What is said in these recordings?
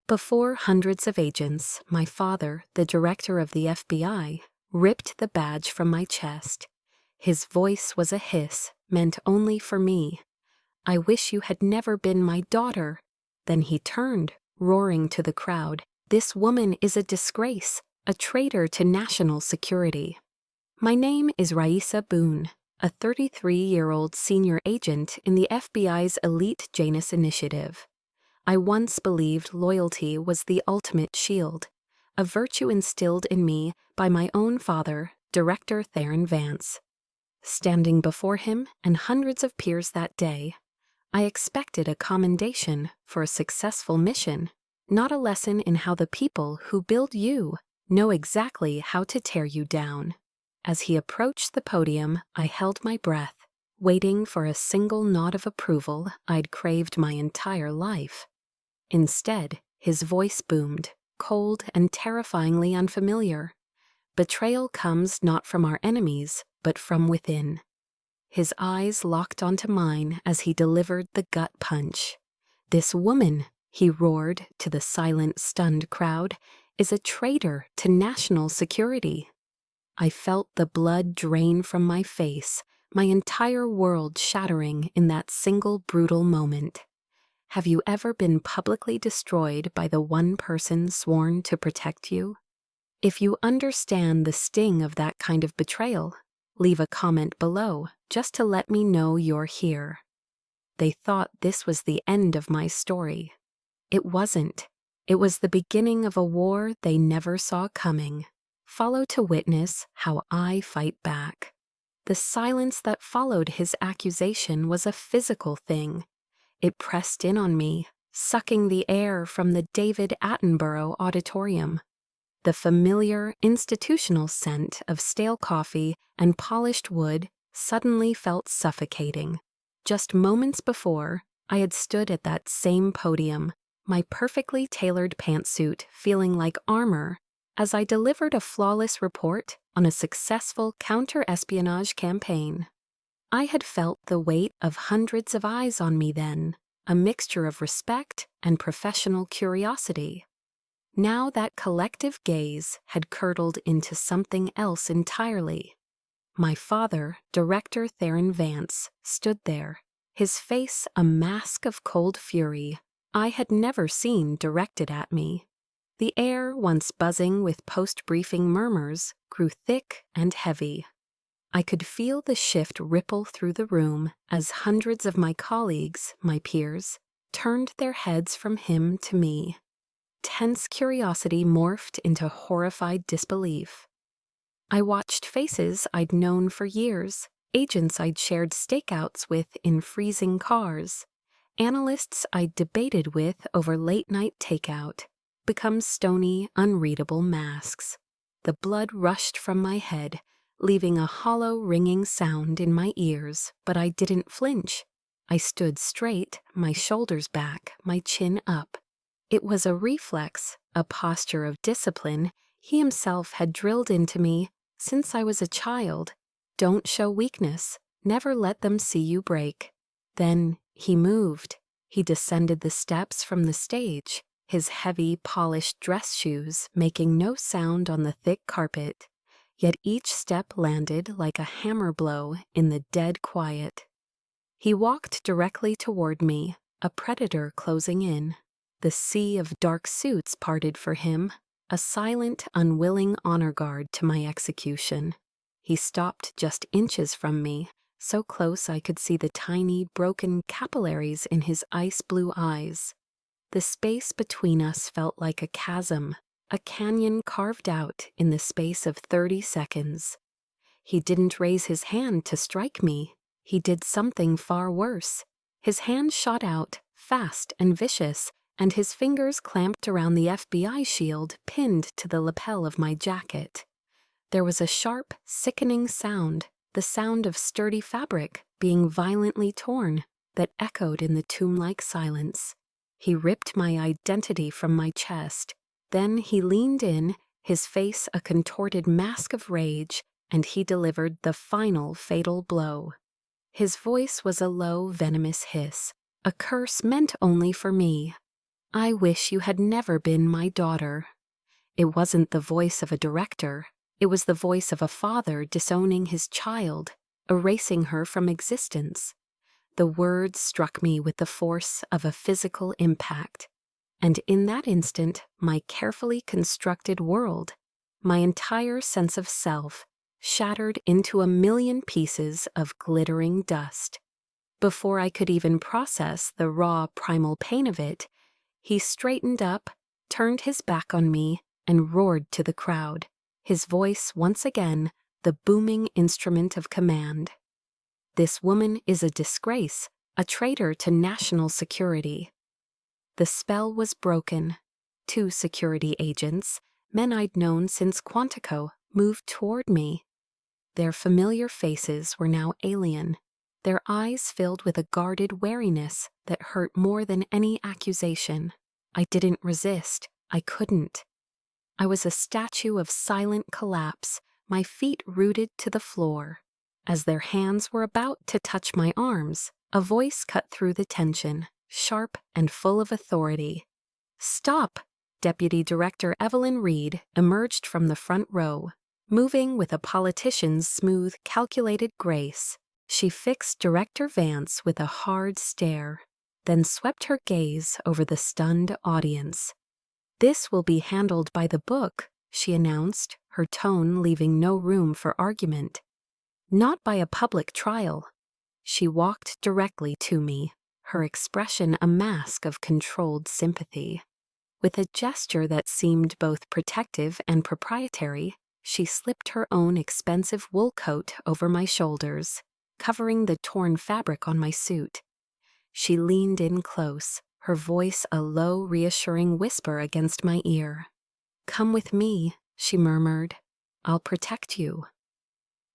Before hundreds of agents, my father, the director of the FBI, ripped the badge from my chest. His voice was a hiss, meant only for me. "I wish you had never been my daughter." Then he turned, roaring to the crowd, "This woman is a disgrace, a traitor to national security." My name is Raissa Boone, a 33-year-old senior agent in the FBI's elite Janus initiative. I once believed loyalty was the ultimate shield, a virtue instilled in me by my own father, Director Theron Vance. Standing before him and hundreds of peers that day, I expected a commendation for a successful mission, not a lesson in how the people who build you know exactly how to tear you down. As he approached the podium, I held my breath, waiting for a single nod of approval I'd craved my entire life. Instead, his voice boomed, cold and terrifyingly unfamiliar. Betrayal comes not from our enemies, but from within. His eyes locked onto mine as he delivered the gut punch. "This woman," he roared to the silent, stunned crowd, "is a traitor to national security." I felt the blood drain from my face, my entire world shattering in that single brutal moment. Have you ever been publicly destroyed by the one person sworn to protect you? If you understand the sting of that kind of betrayal, leave a comment below just to let me know you're here. They thought this was the end of my story. It wasn't. It was the beginning of a war they never saw coming. Follow to witness how I fight back. The silence that followed his accusation was a physical thing. It pressed in on me, sucking the air from the David Attenborough auditorium. The familiar, institutional scent of stale coffee and polished wood suddenly felt suffocating. Just moments before, I had stood at that same podium, my perfectly tailored pantsuit feeling like armor, as I delivered a flawless report on a successful counter-espionage campaign. I had felt the weight of hundreds of eyes on me then, a mixture of respect and professional curiosity. Now that collective gaze had curdled into something else entirely. My father, Director Theron Vance, stood there, his face a mask of cold fury I had never seen directed at me. The air, once buzzing with post-briefing murmurs, grew thick and heavy. I could feel the shift ripple through the room as hundreds of my colleagues, my peers, turned their heads from him to me. Tense curiosity morphed into horrified disbelief. I watched faces I'd known for years, agents I'd shared stakeouts with in freezing cars, analysts I'd debated with over late-night takeout, become stony, unreadable masks. The blood rushed from my head, leaving a hollow, ringing sound in my ears, but I didn't flinch. I stood straight, my shoulders back, my chin up. It was a reflex, a posture of discipline he himself had drilled into me since I was a child. Don't show weakness. Never let them see you break. Then he moved. He descended the steps from the stage, his heavy, polished dress shoes making no sound on the thick carpet. Yet each step landed like a hammer blow in the dead quiet. He walked directly toward me, a predator closing in. The sea of dark suits parted for him, a silent, unwilling honor guard to my execution. He stopped just inches from me, so close I could see the tiny, broken capillaries in his ice-blue eyes. The space between us felt like a chasm, a canyon carved out in the space of 30 seconds. He didn't raise his hand to strike me. He did something far worse. His hand shot out, fast and vicious, and his fingers clamped around the FBI shield pinned to the lapel of my jacket. There was a sharp, sickening sound, the sound of sturdy fabric being violently torn, that echoed in the tomb-like silence. He ripped my identity from my chest. Then he leaned in, his face a contorted mask of rage, and he delivered the final fatal blow. His voice was a low, venomous hiss, a curse meant only for me. I wish you had never been my daughter." It wasn't the voice of a director. It was the voice of a father disowning his child, erasing her from existence. The words struck me with the force of a physical impact. And in that instant, my carefully constructed world, my entire sense of self, shattered into a million pieces of glittering dust. Before I could even process the raw, primal pain of it, he straightened up, turned his back on me, and roared to the crowd, his voice once again the booming instrument of command. "This woman is a disgrace, a traitor to national security." The spell was broken. Two security agents, men I'd known since Quantico, moved toward me. Their familiar faces were now alien, their eyes filled with a guarded wariness that hurt more than any accusation. I didn't resist. I couldn't. I was a statue of silent collapse, my feet rooted to the floor. As their hands were about to touch my arms, a voice cut through the tension, sharp and full of authority. "Stop!" Deputy Director Evelyn Reed emerged from the front row, moving with a politician's smooth, calculated grace. She fixed Director Vance with a hard stare, then swept her gaze over the stunned audience. "This will be handled by the book," she announced, her tone leaving no room for argument. "Not by a public trial." She walked directly to me, her expression a mask of controlled sympathy. With a gesture that seemed both protective and proprietary, she slipped her own expensive wool coat over my shoulders, covering the torn fabric on my suit. She leaned in close, her voice a low, reassuring whisper against my ear. "Come with me," she murmured. "I'll protect you."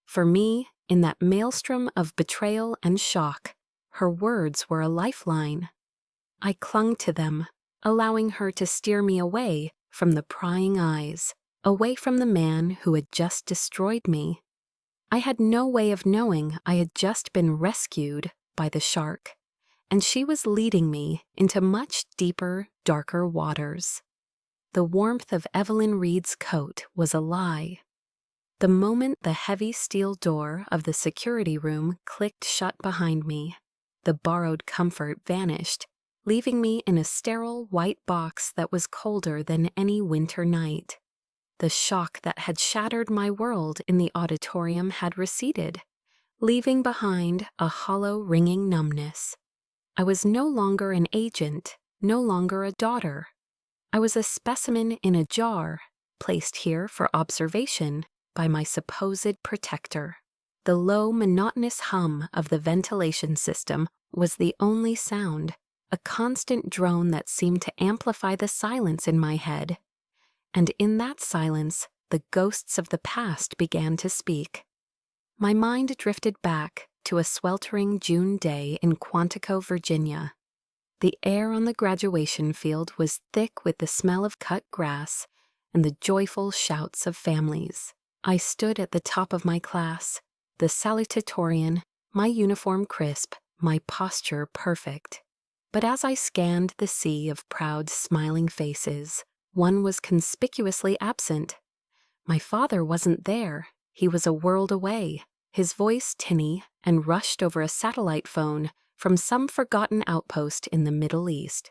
For me, in that maelstrom of betrayal and shock, her words were a lifeline. I clung to them, allowing her to steer me away from the prying eyes, away from the man who had just destroyed me. I had no way of knowing I had just been rescued by the shark, and she was leading me into much deeper, darker waters. The warmth of Evelyn Reed's coat was a lie. The moment the heavy steel door of the security room clicked shut behind me, the borrowed comfort vanished, leaving me in a sterile white box that was colder than any winter night. The shock that had shattered my world in the auditorium had receded, leaving behind a hollow, ringing numbness. I was no longer an agent, no longer a daughter. I was a specimen in a jar, placed here for observation by my supposed protector. The low, monotonous hum of the ventilation system was the only sound, a constant drone that seemed to amplify the silence in my head. And in that silence, the ghosts of the past began to speak. My mind drifted back to a sweltering June day in Quantico, Virginia. The air on the graduation field was thick with the smell of cut grass and the joyful shouts of families. I stood at the top of my class, the salutatorian, my uniform crisp, my posture perfect. But as I scanned the sea of proud, smiling faces, one was conspicuously absent. My father wasn't there. He was a world away, his voice tinny and rushed over a satellite phone from some forgotten outpost in the Middle East.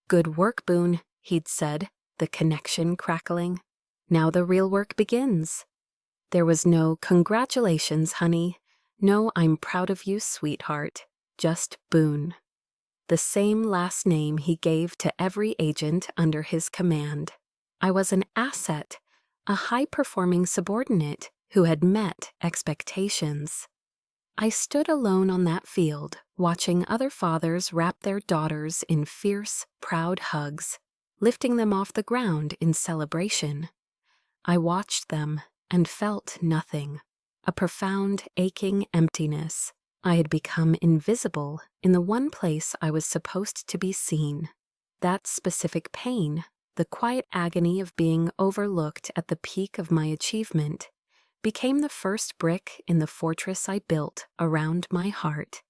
"Good work, Boone," he'd said, the connection crackling. "Now the real work begins." There was no "Congratulations, honey," no "I'm proud of you, sweetheart," just Boone. The same last name he gave to every agent under his command. I was an asset, a high-performing subordinate who had met expectations. I stood alone on that field, watching other fathers wrap their daughters in fierce, proud hugs, lifting them off the ground in celebration. I watched them and felt nothing, a profound, aching emptiness. I had become invisible in the one place I was supposed to be seen. That specific pain, the quiet agony of being overlooked at the peak of my achievement, became the first brick in the fortress I built around my heart.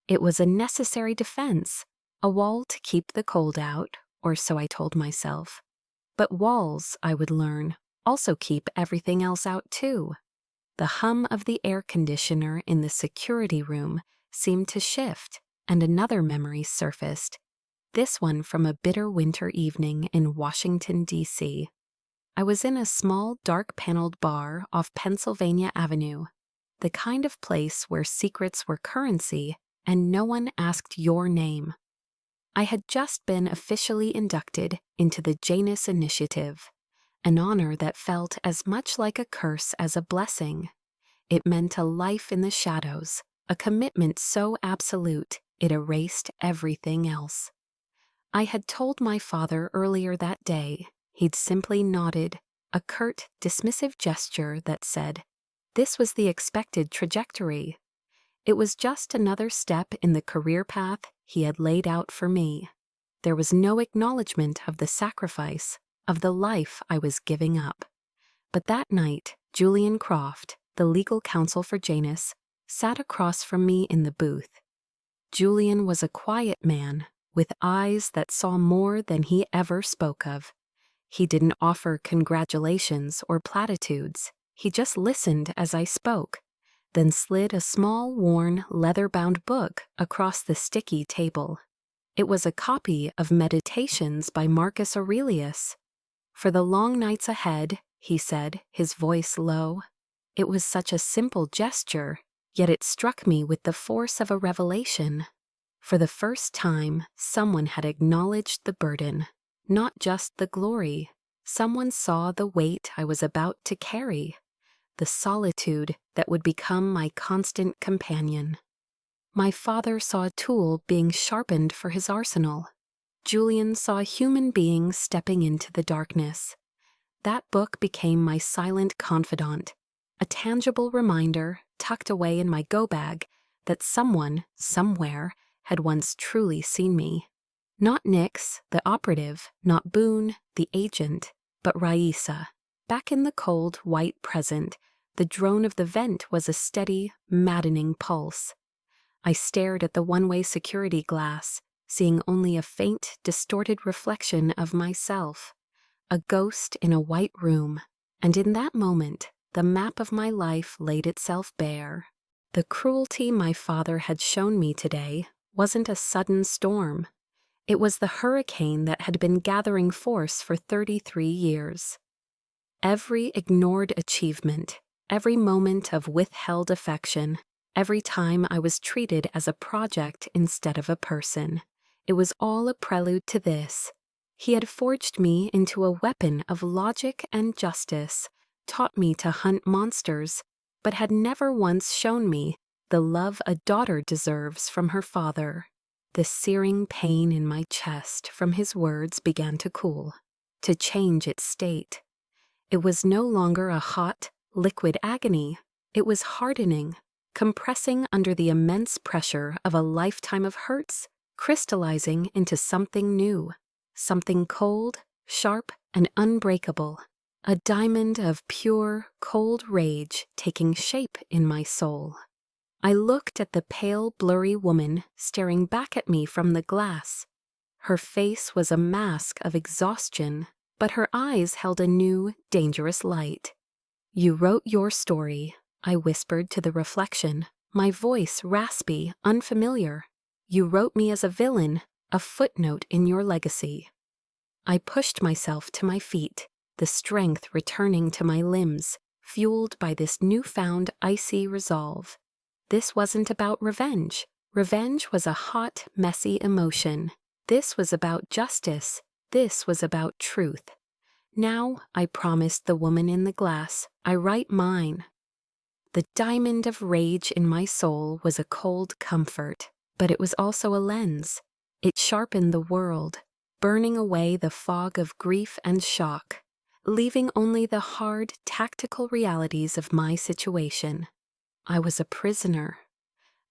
It was a necessary defense, a wall to keep the cold out, or so I told myself. But walls, I would learn, also keep everything else out too. The hum of the air conditioner in the security room seemed to shift, and another memory surfaced, this one from a bitter winter evening in Washington, D.C. I was in a small, dark-paneled bar off Pennsylvania Avenue, the kind of place where secrets were currency and no one asked your name. I had just been officially inducted into the Janus Initiative, an honor that felt as much like a curse as a blessing. It meant a life in the shadows, a commitment so absolute it erased everything else. I had told my father earlier that day. He'd simply nodded, a curt, dismissive gesture that said, this was the expected trajectory. It was just another step in the career path he had laid out for me. There was no acknowledgement of the sacrifice, of the life I was giving up. But that night, Julian Croft, the legal counsel for Janus, sat across from me in the booth. Julian was a quiet man, with eyes that saw more than he ever spoke of. He didn't offer congratulations or platitudes. He just listened as I spoke, then slid a small, worn, leather-bound book across the sticky table. It was a copy of Meditations by Marcus Aurelius. For the long nights ahead, he said, his voice low. It was such a simple gesture, yet it struck me with the force of a revelation. For the first time, someone had acknowledged the burden, not just the glory. Someone saw the weight I was about to carry, the solitude that would become my constant companion. My father saw a tool being sharpened for his arsenal. Julian saw a human being stepping into the darkness. That book became my silent confidant, a tangible reminder tucked away in my go-bag that someone, somewhere, had once truly seen me. Not Nix, the operative, not Boone, the agent, but Raisa. Back in the cold, white present, the drone of the vent was a steady, maddening pulse. I stared at the one-way security glass, seeing only a faint, distorted reflection of myself, a ghost in a white room, and in that moment, the map of my life laid itself bare. The cruelty my father had shown me today wasn't a sudden storm. It was the hurricane that had been gathering force for 33 years. Every ignored achievement, every moment of withheld affection, every time I was treated as a project instead of a person, it was all a prelude to this. He had forged me into a weapon of logic and justice, taught me to hunt monsters, but had never once shown me the love a daughter deserves from her father. The searing pain in my chest from his words began to cool, to change its state. It was no longer a hot, liquid agony. It was hardening, compressing under the immense pressure of a lifetime of hurts, crystallizing into something new, something cold, sharp, and unbreakable. A diamond of pure, cold rage taking shape in my soul. I looked at the pale, blurry woman staring back at me from the glass. Her face was a mask of exhaustion, but her eyes held a new, dangerous light. You wrote your story, I whispered to the reflection, my voice raspy, unfamiliar. You wrote me as a villain, a footnote in your legacy. I pushed myself to my feet, the strength returning to my limbs, fueled by this newfound icy resolve. This wasn't about revenge. Revenge was a hot, messy emotion. This was about justice. This was about truth. Now, I promised the woman in the glass, I write mine. The diamond of rage in my soul was a cold comfort, but it was also a lens. It sharpened the world, burning away the fog of grief and shock, leaving only the hard, tactical realities of my situation. I was a prisoner.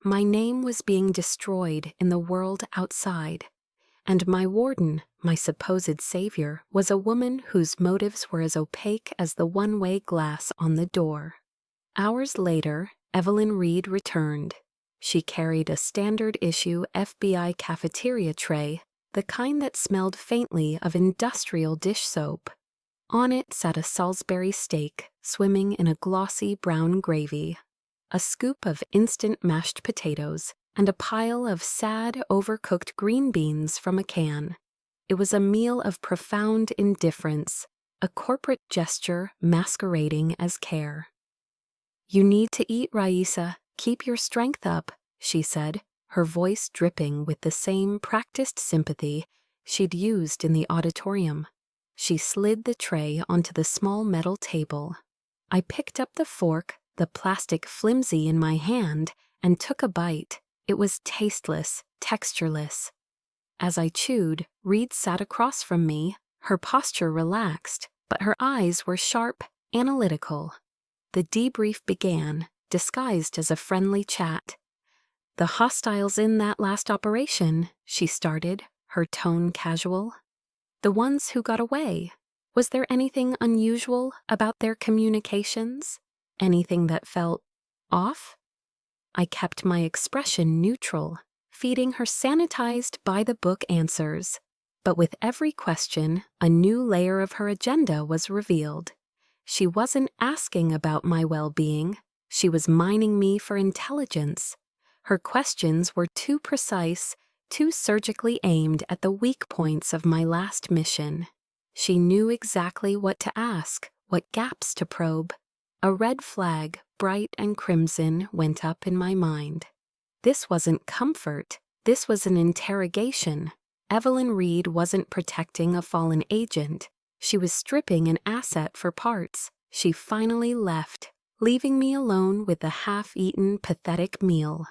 My name was being destroyed in the world outside, and my warden, my supposed savior, was a woman whose motives were as opaque as the one-way glass on the door. Hours later, Evelyn Reed returned. She carried a standard-issue FBI cafeteria tray, the kind that smelled faintly of industrial dish soap. On it sat a Salisbury steak swimming in a glossy brown gravy, a scoop of instant mashed potatoes, and a pile of sad, overcooked green beans from a can. It was a meal of profound indifference, a corporate gesture masquerading as care. "You need to eat, Raisa. Keep your strength up," she said, her voice dripping with the same practiced sympathy she'd used in the auditorium. She slid the tray onto the small metal table. I picked up the fork, the plastic flimsy in my hand, and took a bite. It was tasteless, textureless. As I chewed, Reed sat across from me, her posture relaxed, but her eyes were sharp, analytical. The debrief began, disguised as a friendly chat. "The hostiles in that last operation," she started, her tone casual. "The ones who got away. Was there anything unusual about their communications? Anything that felt off?" I kept my expression neutral, feeding her sanitized by-the-book answers. But with every question, a new layer of her agenda was revealed. She wasn't asking about my well-being. She was mining me for intelligence. Her questions were too precise, too surgically aimed at the weak points of my last mission. She knew exactly what to ask, what gaps to probe. A red flag, bright and crimson, went up in my mind. This wasn't comfort. This was an interrogation. Evelyn Reed wasn't protecting a fallen agent. She was stripping an asset for parts. She finally left, leaving me alone with the half-eaten, pathetic meal.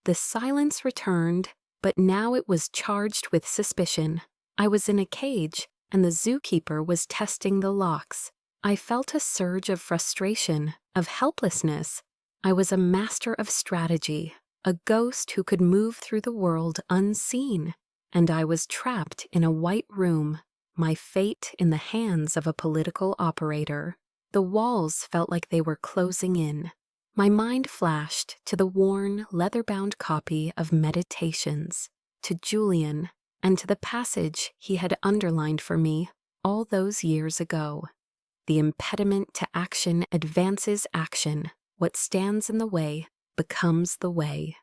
The silence returned, but now it was charged with suspicion. I was in a cage, and the zookeeper was testing the locks. I felt a surge of frustration, of helplessness. I was a master of strategy, a ghost who could move through the world unseen, and I was trapped in a white room, my fate in the hands of a political operator. The walls felt like they were closing in. My mind flashed to the worn, leather-bound copy of Meditations, to Julian, and to the passage he had underlined for me all those years ago. The impediment to action advances action. What stands in the way becomes the way.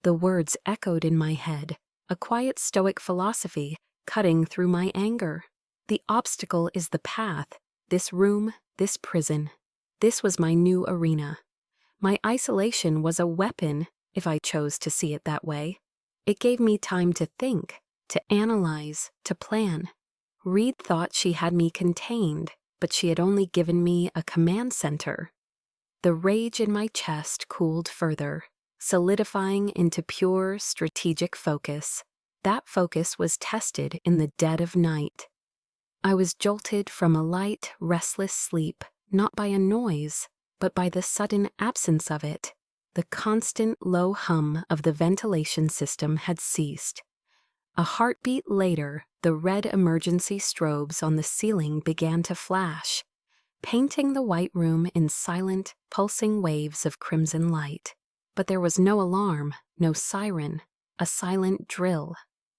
The words echoed in my head, a quiet stoic philosophy cutting through my anger. The obstacle is the path, this room, this prison. This was my new arena. My isolation was a weapon, if I chose to see it that way. It gave me time to think, to analyze, to plan. Reed thought she had me contained, but she had only given me a command center. The rage in my chest cooled further, solidifying into pure, strategic focus. That focus was tested in the dead of night. I was jolted from a light, restless sleep, not by a noise, but by the sudden absence of it. The constant low hum of the ventilation system had ceased. A heartbeat later, the red emergency strobes on the ceiling began to flash, painting the white room in silent, pulsing waves of crimson light. But there was no alarm, no siren, a silent drill.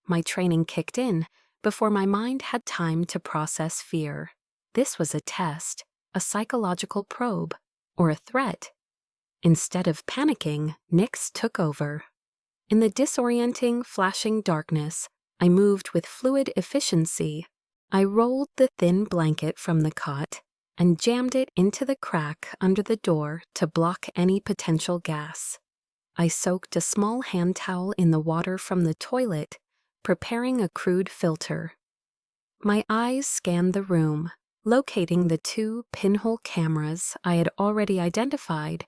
My training kicked in before my mind had time to process fear. This was a test, a psychological probe, or a threat. Instead of panicking, Nyx took over. In the disorienting, flashing darkness, I moved with fluid efficiency. I rolled the thin blanket from the cot and jammed it into the crack under the door to block any potential gas. I soaked a small hand towel in the water from the toilet, preparing a crude filter. My eyes scanned the room, locating the 2 pinhole cameras I had already identified,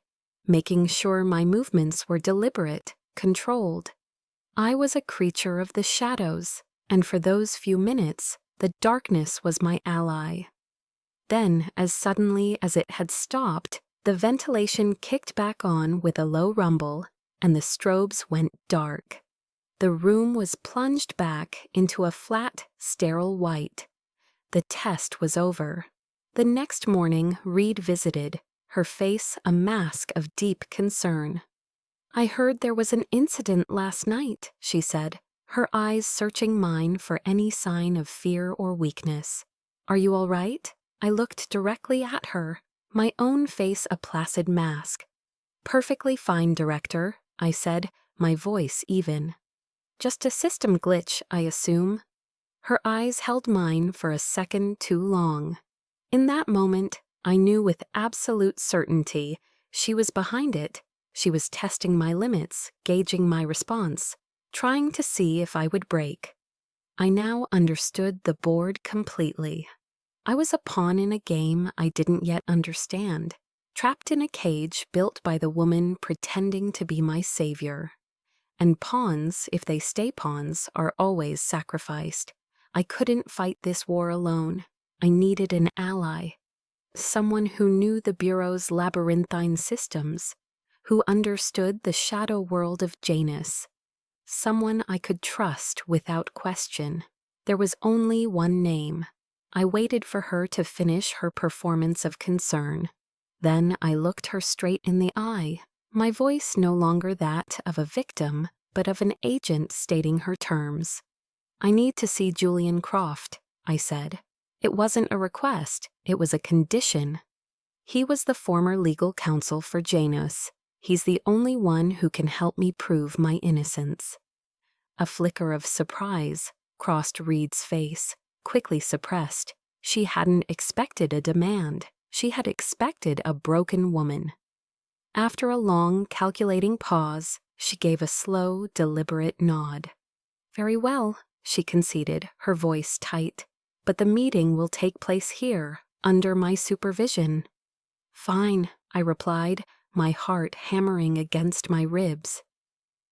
making sure my movements were deliberate, controlled. I was a creature of the shadows, and for those few minutes, the darkness was my ally. Then, as suddenly as it had stopped, the ventilation kicked back on with a low rumble, and the strobes went dark. The room was plunged back into a flat, sterile white. The test was over. The next morning, Reed visited, her face a mask of deep concern. "I heard there was an incident last night," she said, her eyes searching mine for any sign of fear or weakness. "Are you all right?" I looked directly at her, my own face a placid mask. "Perfectly fine, Director," I said, my voice even. "Just a system glitch, I assume." Her eyes held mine for a second too long. In that moment, I knew with absolute certainty she was behind it. She was testing my limits, gauging my response, trying to see if I would break. I now understood the board completely. I was a pawn in a game I didn't yet understand, trapped in a cage built by the woman pretending to be my savior. And pawns, if they stay pawns, are always sacrificed. I couldn't fight this war alone. I needed an ally. Someone who knew the Bureau's labyrinthine systems, who understood the shadow world of Janus. Someone I could trust without question. There was only one name. I waited for her to finish her performance of concern. Then I looked her straight in the eye, my voice no longer that of a victim, but of an agent stating her terms. "I need to see Julian Croft," I said. It wasn't a request, it was a condition. He was the former legal counsel for Janus. He's the only one who can help me prove my innocence. A flicker of surprise crossed Reed's face, quickly suppressed. She hadn't expected a demand. She had expected a broken woman. After a long, calculating pause, she gave a slow, deliberate nod. "Very well," she conceded, her voice tight. "But the meeting will take place here, under my supervision." "Fine," I replied, my heart hammering against my ribs.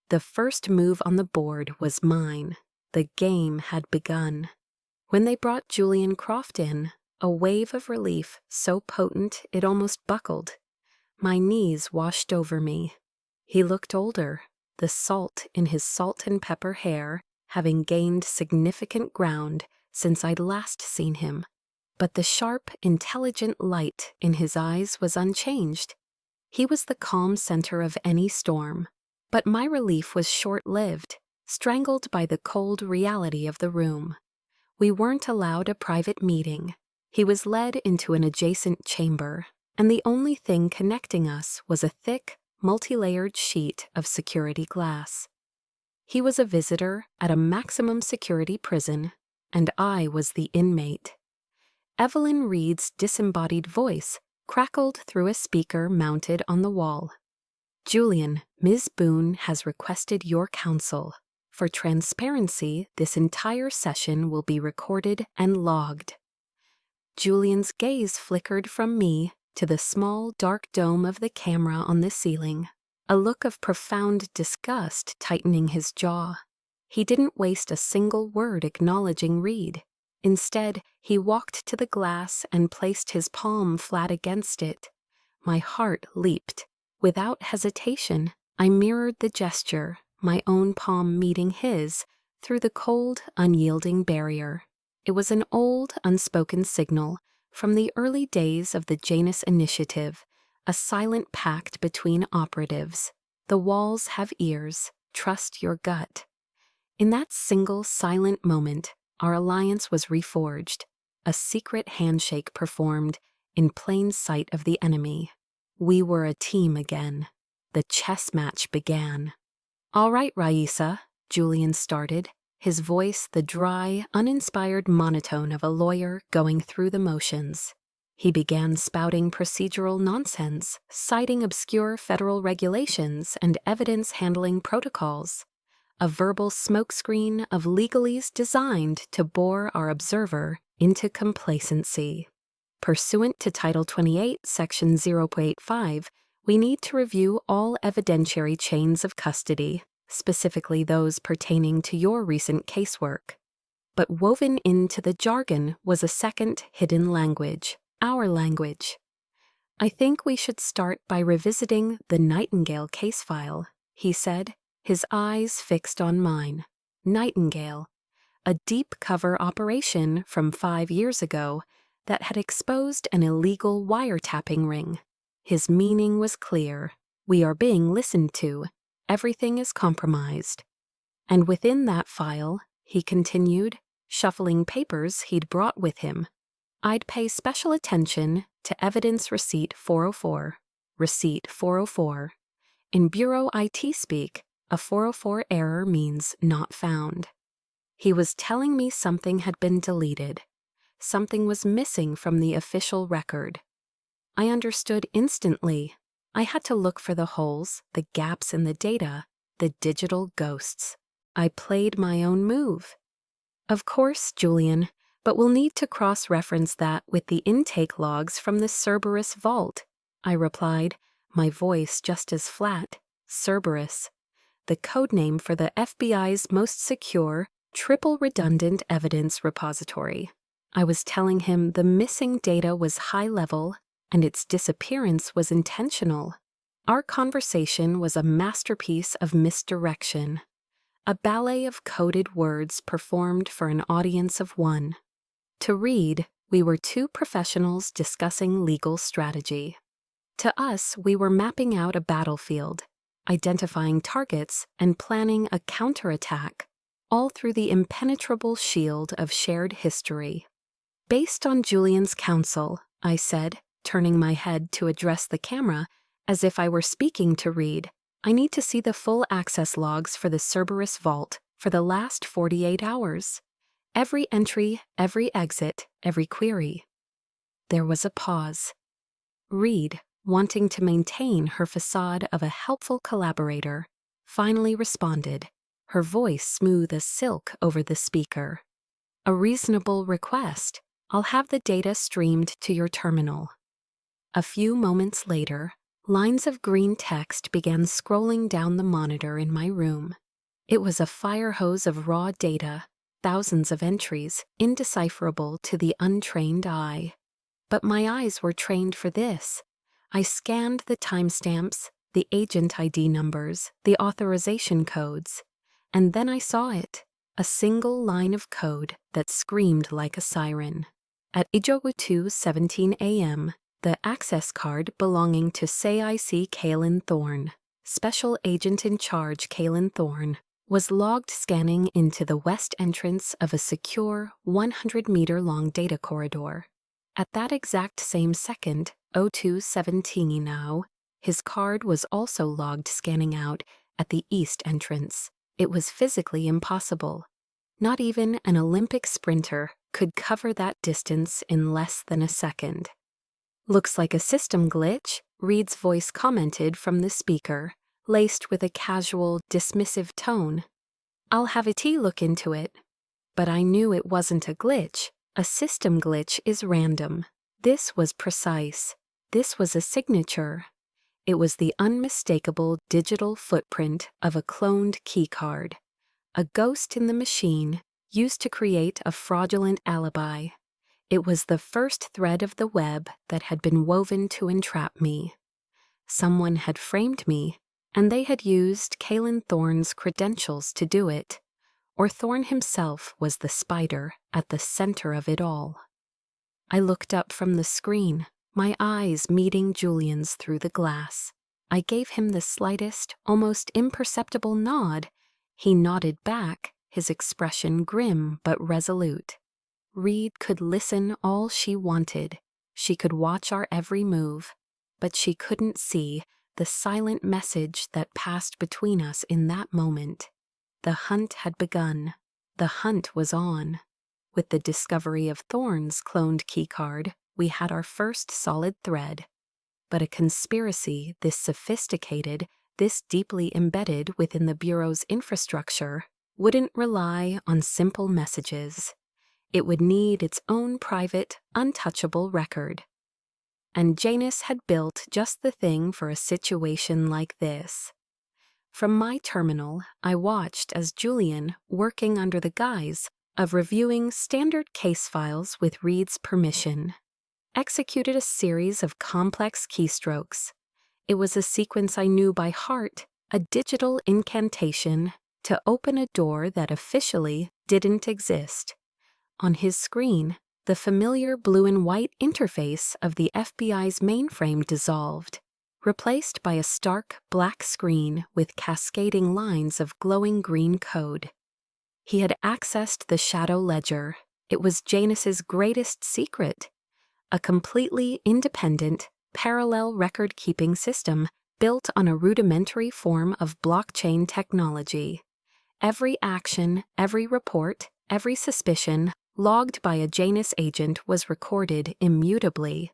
The first move on the board was mine. The game had begun. When they brought Julian Croft in, a wave of relief so potent it almost buckled. My knees washed over me. He looked older, the salt in his salt and pepper hair having gained significant ground since I'd last seen him. But the sharp, intelligent light in his eyes was unchanged. He was the calm center of any storm. But my relief was short-lived, strangled by the cold reality of the room. We weren't allowed a private meeting. He was led into an adjacent chamber, and the only thing connecting us was a thick, multi-layered sheet of security glass. He was a visitor at a maximum security prison, and I was the inmate. Evelyn Reed's disembodied voice crackled through a speaker mounted on the wall. "Julian, Ms. Boone has requested your counsel. For transparency, this entire session will be recorded and logged." Julian's gaze flickered from me to the small, dark dome of the camera on the ceiling, a look of profound disgust tightening his jaw. He didn't waste a single word acknowledging Reed. Instead, he walked to the glass and placed his palm flat against it. My heart leaped. Without hesitation, I mirrored the gesture, my own palm meeting his, through the cold, unyielding barrier. It was an old, unspoken signal from the early days of the Janus Initiative, a silent pact between operatives. The walls have ears. Trust your gut. In that single silent moment, our alliance was reforged, a secret handshake performed in plain sight of the enemy. We were a team again. The chess match began. "All right, Raisa," Julian started, his voice the dry, uninspired monotone of a lawyer going through the motions. He began spouting procedural nonsense, citing obscure federal regulations and evidence-handling protocols. A verbal smokescreen of legalese designed to bore our observer into complacency. Pursuant to Title 28, Section 0.85, we need to review all evidentiary chains of custody, specifically those pertaining to your recent casework. But woven into the jargon was a second hidden language, our language. "I think we should start by revisiting the Nightingale case file," he said, his eyes fixed on mine. Nightingale, a deep cover operation from 5 years ago that had exposed an illegal wiretapping ring. His meaning was clear. We are being listened to. Everything is compromised. And within that file, he continued, shuffling papers he'd brought with him, I'd pay special attention to evidence receipt 404. Receipt 404. In Bureau IT speak, a 404 error means not found. He was telling me something had been deleted. Something was missing from the official record. I understood instantly. I had to look for the holes, the gaps in the data, the digital ghosts. I played my own move. Of course, Julian, but we'll need to cross-reference that with the intake logs from the Cerberus vault, I replied, my voice just as flat. Cerberus, the codename for the FBI's most secure, triple-redundant evidence repository. I was telling him the missing data was high-level and its disappearance was intentional. Our conversation was a masterpiece of misdirection, a ballet of coded words performed for an audience of one. To Reed, we were two professionals discussing legal strategy. To us, we were mapping out a battlefield, identifying targets, and planning a counterattack, all through the impenetrable shield of shared history. Based on Julian's counsel, I said, turning my head to address the camera as if I were speaking to Reed, I need to see the full access logs for the Cerberus vault for the last 48 hours. Every entry, every exit, every query. There was a pause. Reed, wanting to maintain her facade of a helpful collaborator, finally responded, her voice smooth as silk over the speaker. A reasonable request. I'll have the data streamed to your terminal. A few moments later, lines of green text began scrolling down the monitor in my room. It was a fire hose of raw data, thousands of entries, indecipherable to the untrained eye. But my eyes were trained for this. I scanned the timestamps, the agent ID numbers, the authorization codes, and then I saw it, a single line of code that screamed like a siren. At Ijowu 2:17 a.m., the access card belonging to SAIC Kaylin Thorne, Special Agent in Charge Kaylin Thorne, was logged scanning into the west entrance of a secure 100-meter-long data corridor. At that exact same second, 02:17 now, his card was also logged scanning out at the east entrance. It was physically impossible. Not even an Olympic sprinter could cover that distance in less than a second. Looks like a system glitch, Reed's voice commented from the speaker, laced with a casual, dismissive tone. I'll have IT look into it. But I knew it wasn't a glitch. A system glitch is random. This was precise. This was a signature. It was the unmistakable digital footprint of a cloned keycard, a ghost in the machine used to create a fraudulent alibi. It was the first thread of the web that had been woven to entrap me. Someone had framed me, and they had used Kaylin Thorne's credentials to do it, or Thorne himself was the spider at the center of it all. I looked up from the screen, my eyes meeting Julian's through the glass. I gave him the slightest, almost imperceptible nod. He nodded back, his expression grim but resolute. Reed could listen all she wanted. She could watch our every move, but she couldn't see the silent message that passed between us in that moment. The hunt had begun. The hunt was on. With the discovery of Thorne's cloned keycard, we had our first solid thread. But a conspiracy this sophisticated, this deeply embedded within the Bureau's infrastructure, wouldn't rely on simple messages. It would need its own private, untouchable record. And Janus had built just the thing for a situation like this. From my terminal, I watched as Julian, working under the guise of reviewing standard case files with Reed's permission, executed a series of complex keystrokes. It was a sequence I knew by heart, a digital incantation to open a door that officially didn't exist. On his screen, the familiar blue and white interface of the FBI's mainframe dissolved. replaced by a stark black screen with cascading lines of glowing green code. He had accessed the shadow ledger. It was Janus's greatest secret, a completely independent, parallel record-keeping system built on a rudimentary form of blockchain technology. Every action, every report, every suspicion logged by a Janus agent was recorded immutably.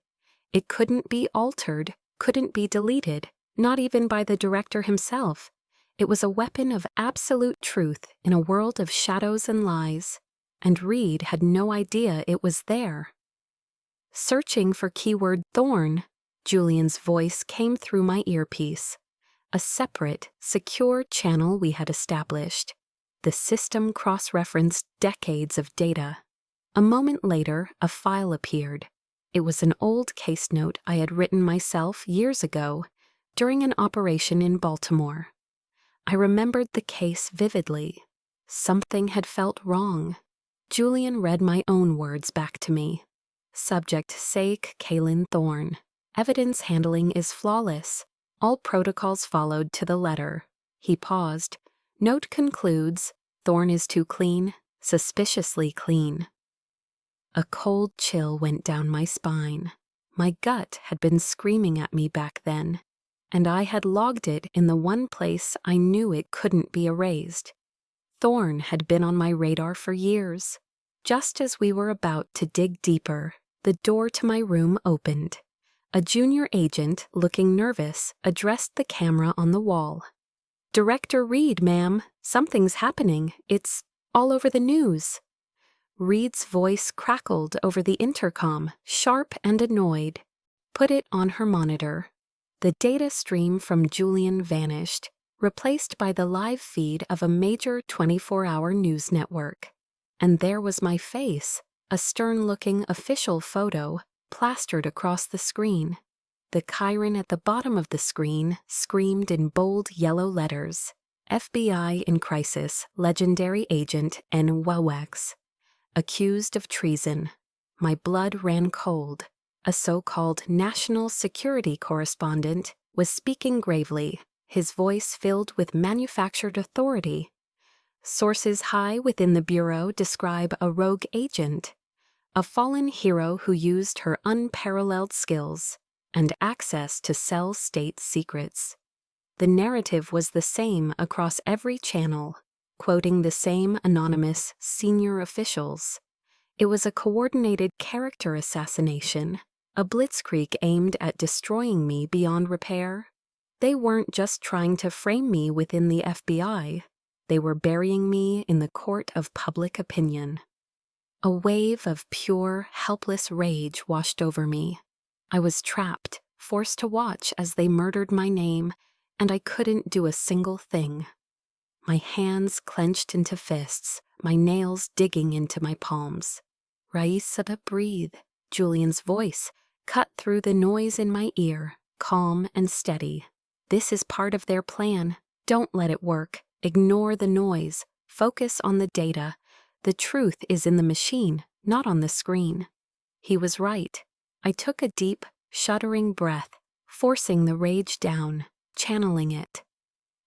It couldn't be altered, couldn't be deleted, not even by the director himself. It was a weapon of absolute truth in a world of shadows and lies, and Reed had no idea it was there. Searching for keyword Thorn, Julian's voice came through my earpiece. A separate, secure channel we had established. The system cross-referenced decades of data. A moment later, a file appeared. It was an old case note I had written myself years ago during an operation in Baltimore. I remembered the case vividly. Something had felt wrong. Julian read my own words back to me. Subject Sake Kaylin Thorne. Evidence handling is flawless. All protocols followed to the letter. He paused. Note concludes, Thorne is too clean, suspiciously clean. A cold chill went down my spine. My gut had been screaming at me back then, and I had logged it in the one place I knew it couldn't be erased. Thorne had been on my radar for years. Just as we were about to dig deeper, the door to my room opened. A junior agent, looking nervous, addressed the camera on the wall. "Director Reed, ma'am, something's happening. It's all over the news." Reed's voice crackled over the intercom, sharp and annoyed. Put it on her monitor. The data stream from Julian vanished, replaced by the live feed of a major 24-hour news network. And there was my face, a stern-looking official photo, plastered across the screen. The chyron at the bottom of the screen screamed in bold yellow letters, FBI in crisis, legendary agent NWX. Accused of treason. My blood ran cold. A so-called national security correspondent was speaking gravely, his voice filled with manufactured authority. Sources high within the Bureau describe a rogue agent, a fallen hero who used her unparalleled skills and access to sell state secrets. The narrative was the same across every channel, quoting the same anonymous senior officials. It was a coordinated character assassination, a blitzkrieg aimed at destroying me beyond repair. They weren't just trying to frame me within the FBI, they were burying me in the court of public opinion. A wave of pure, helpless rage washed over me. I was trapped, forced to watch as they murdered my name, and I couldn't do a single thing. My hands clenched into fists, my nails digging into my palms. "Raisa, breathe." Julian's voice cut through the noise in my ear, calm and steady. "This is part of their plan. Don't let it work. Ignore the noise. Focus on the data. The truth is in the machine, not on the screen." He was right. I took a deep, shuddering breath, forcing the rage down, channeling it.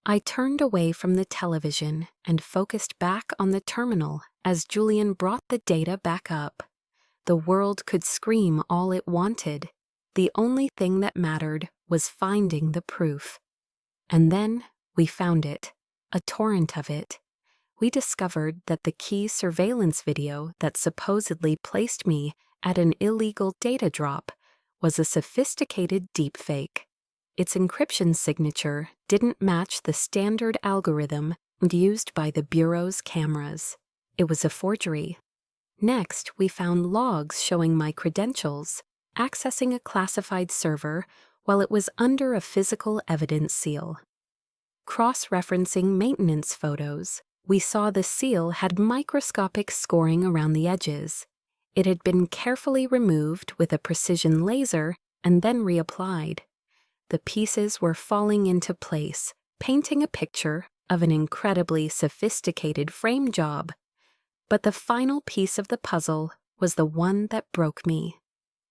I turned away from the television and focused back on the terminal as Julian brought the data back up. The world could scream all it wanted. The only thing that mattered was finding the proof. And then we found it, a torrent of it. We discovered that the key surveillance video that supposedly placed me at an illegal data drop was a sophisticated deepfake. Its encryption signature didn't match the standard algorithm used by the Bureau's cameras. It was a forgery. Next, we found logs showing my credentials, accessing a classified server while it was under a physical evidence seal. Cross-referencing maintenance photos, we saw the seal had microscopic scoring around the edges. It had been carefully removed with a precision laser and then reapplied. The pieces were falling into place, painting a picture of an incredibly sophisticated frame job. But the final piece of the puzzle was the one that broke me.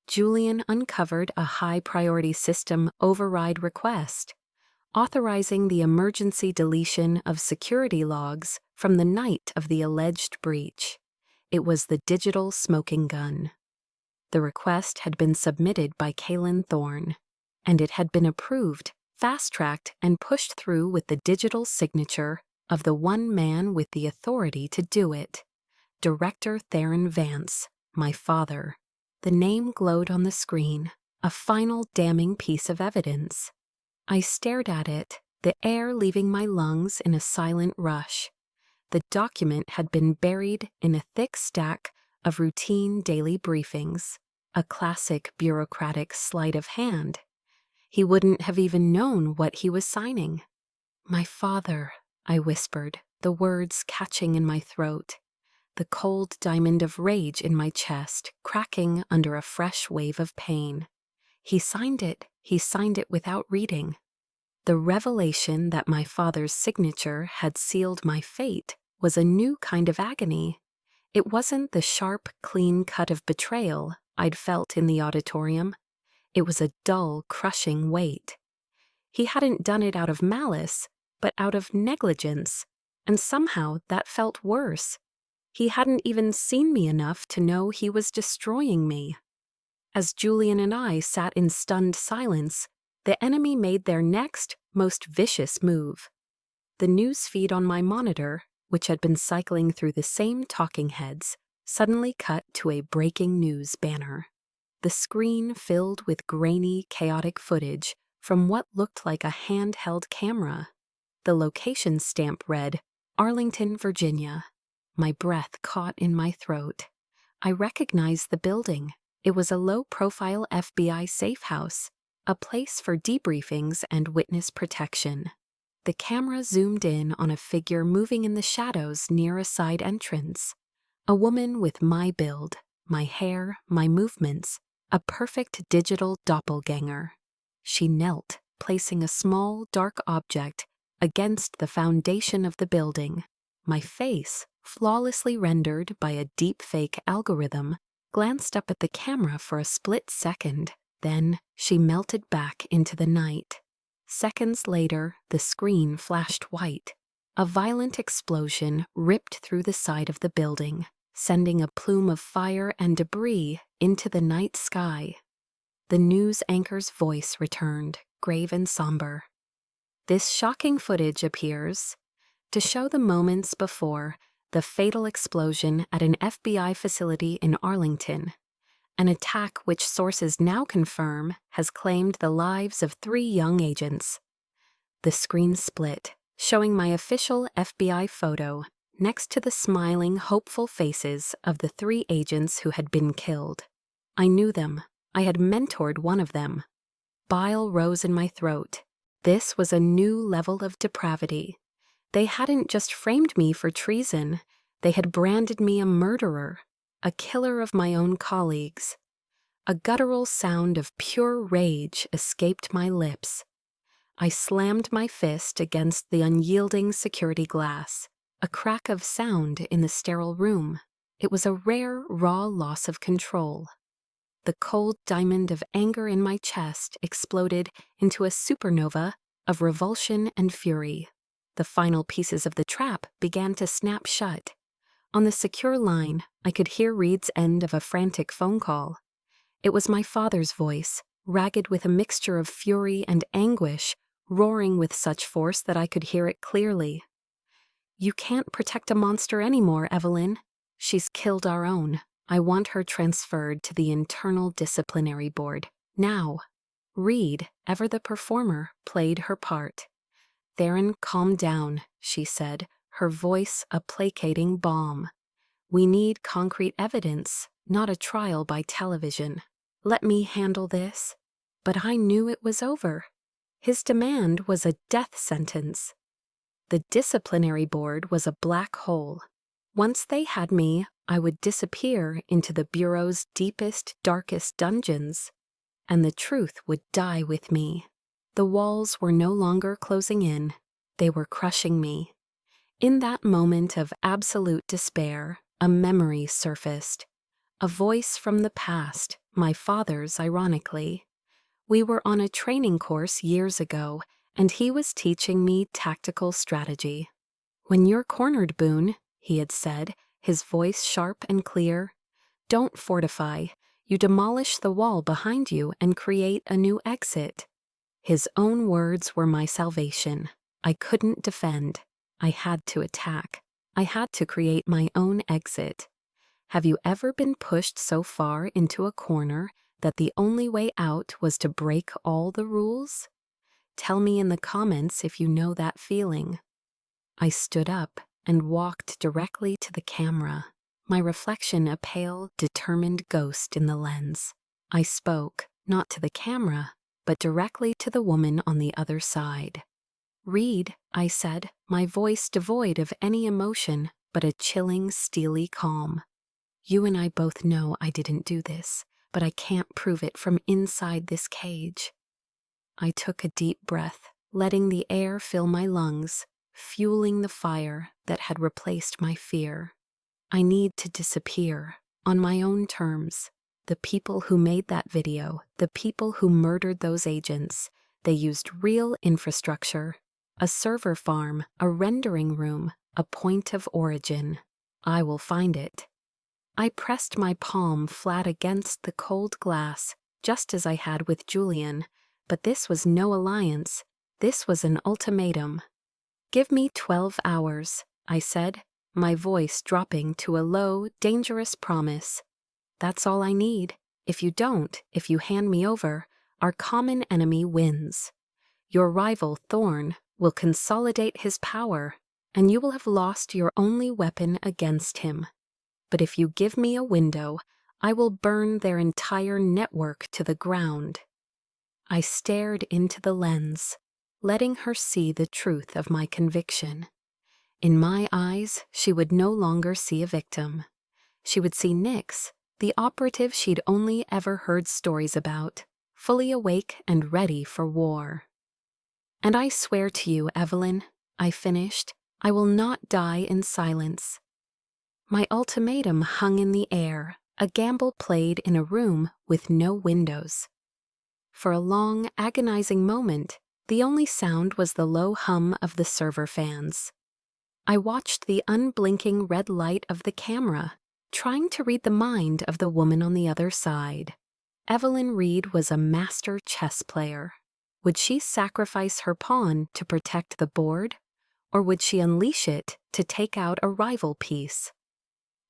Julian uncovered a high-priority system override request, authorizing the emergency deletion of security logs from the night of the alleged breach. It was the digital smoking gun. The request had been submitted by Kaylin Thorne, and it had been approved, fast-tracked, and pushed through with the digital signature of the one man with the authority to do it, Director Theron Vance, my father. The name glowed on the screen, a final damning piece of evidence. I stared at it, the air leaving my lungs in a silent rush. The document had been buried in a thick stack of routine daily briefings, a classic bureaucratic sleight of hand. He wouldn't have even known what he was signing. "My father," I whispered, the words catching in my throat, the cold diamond of rage in my chest cracking under a fresh wave of pain. He signed it without reading. The revelation that my father's signature had sealed my fate was a new kind of agony. It wasn't the sharp, clean cut of betrayal I'd felt in the auditorium. It was a dull, crushing weight. He hadn't done it out of malice, but out of negligence, and somehow that felt worse. He hadn't even seen me enough to know he was destroying me. As Julian and I sat in stunned silence, the enemy made their next, most vicious move. The news feed on my monitor, which had been cycling through the same talking heads, suddenly cut to a breaking news banner. The screen filled with grainy, chaotic footage from what looked like a handheld camera. The location stamp read, Arlington, Virginia. My breath caught in my throat. I recognized the building. It was a low-profile FBI safe house, a place for debriefings and witness protection. The camera zoomed in on a figure moving in the shadows near a side entrance. A woman with my build, my hair, my movements, a perfect digital doppelganger. She knelt, placing a small, dark object against the foundation of the building. My face, flawlessly rendered by a deepfake algorithm, glanced up at the camera for a split second. Then she melted back into the night. Seconds later, the screen flashed white. A violent explosion ripped through the side of the building, sending a plume of fire and debris into the night sky. The news anchor's voice returned, grave and somber. This shocking footage appears to show the moments before the fatal explosion at an FBI facility in Arlington, an attack which sources now confirm has claimed the lives of 3 young agents. The screen split, showing my official FBI photo next to the smiling, hopeful faces of the 3 agents who had been killed. I knew them. I had mentored one of them. Bile rose in my throat. This was a new level of depravity. They hadn't just framed me for treason. They had branded me a murderer, a killer of my own colleagues. A guttural sound of pure rage escaped my lips. I slammed my fist against the unyielding security glass, a crack of sound in the sterile room. It was a rare, raw loss of control. The cold diamond of anger in my chest exploded into a supernova of revulsion and fury. The final pieces of the trap began to snap shut. On the secure line, I could hear Reed's end of a frantic phone call. It was my father's voice, ragged with a mixture of fury and anguish, roaring with such force that I could hear it clearly. "You can't protect a monster anymore, Evelyn. She's killed our own. I want her transferred to the internal disciplinary board. Now." Reed, ever the performer, played her part. "Theron, calm down," she said, her voice a placating balm. "We need concrete evidence, not a trial by television. Let me handle this." But I knew it was over. His demand was a death sentence. The disciplinary board was a black hole. Once they had me, I would disappear into the Bureau's deepest, darkest dungeons, and the truth would die with me. The walls were no longer closing in. They were crushing me. In that moment of absolute despair, a memory surfaced. A voice from the past, my father's, ironically. We were on a training course years ago, and he was teaching me tactical strategy. "When you're cornered, Boone," he had said, his voice sharp and clear, "don't fortify. You demolish the wall behind you and create a new exit." His own words were my salvation. I couldn't defend. I had to attack. I had to create my own exit. Have you ever been pushed so far into a corner that the only way out was to break all the rules? Tell me in the comments if you know that feeling. I stood up and walked directly to the camera, my reflection a pale, determined ghost in the lens. I spoke, not to the camera, but directly to the woman on the other side. "Read," I said, my voice devoid of any emotion but a chilling, steely calm. "You and I both know I didn't do this, but I can't prove it from inside this cage." I took a deep breath, letting the air fill my lungs, fueling the fire that had replaced my fear. I need to disappear, on my own terms. The people who made that video, the people who murdered those agents, they used real infrastructure. A server farm, a rendering room, a point of origin. I will find it. I pressed my palm flat against the cold glass, just as I had with Julian, but this was no alliance. This was an ultimatum. "Give me 12 hours, I said, my voice dropping to a low, dangerous promise. "That's all I need. If you don't, if you hand me over, our common enemy wins. Your rival, Thorn, will consolidate his power, and you will have lost your only weapon against him. But if you give me a window, I will burn their entire network to the ground." I stared into the lens, letting her see the truth of my conviction. In my eyes, she would no longer see a victim. She would see Nix, the operative she'd only ever heard stories about, fully awake and ready for war. "And I swear to you, Evelyn," I finished, "I will not die in silence." My ultimatum hung in the air, a gamble played in a room with no windows. For a long, agonizing moment, the only sound was the low hum of the server fans. I watched the unblinking red light of the camera, trying to read the mind of the woman on the other side. Evelyn Reed was a master chess player. Would she sacrifice her pawn to protect the board, or would she unleash it to take out a rival piece?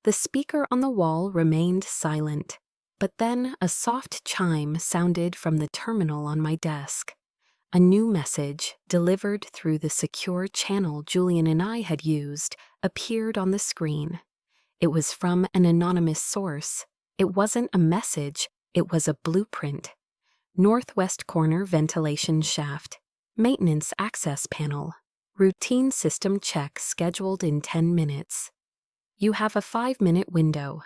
The speaker on the wall remained silent, but then a soft chime sounded from the terminal on my desk. A new message, delivered through the secure channel Julian and I had used, appeared on the screen. It was from an anonymous source. It wasn't a message, it was a blueprint. Northwest corner ventilation shaft. Maintenance access panel. Routine system check scheduled in 10 minutes. You have a 5-minute window.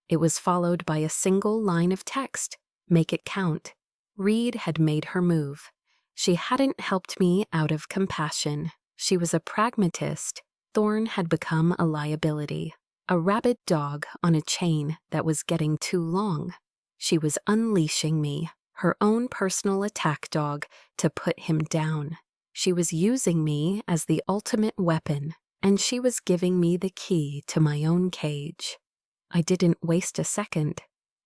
It was followed by a single line of text. Make it count. Reed had made her move. She hadn't helped me out of compassion. She was a pragmatist. Thorn had become a liability. A rabid dog on a chain that was getting too long. She was unleashing me, her own personal attack dog, to put him down. She was using me as the ultimate weapon, and she was giving me the key to my own cage. I didn't waste a second.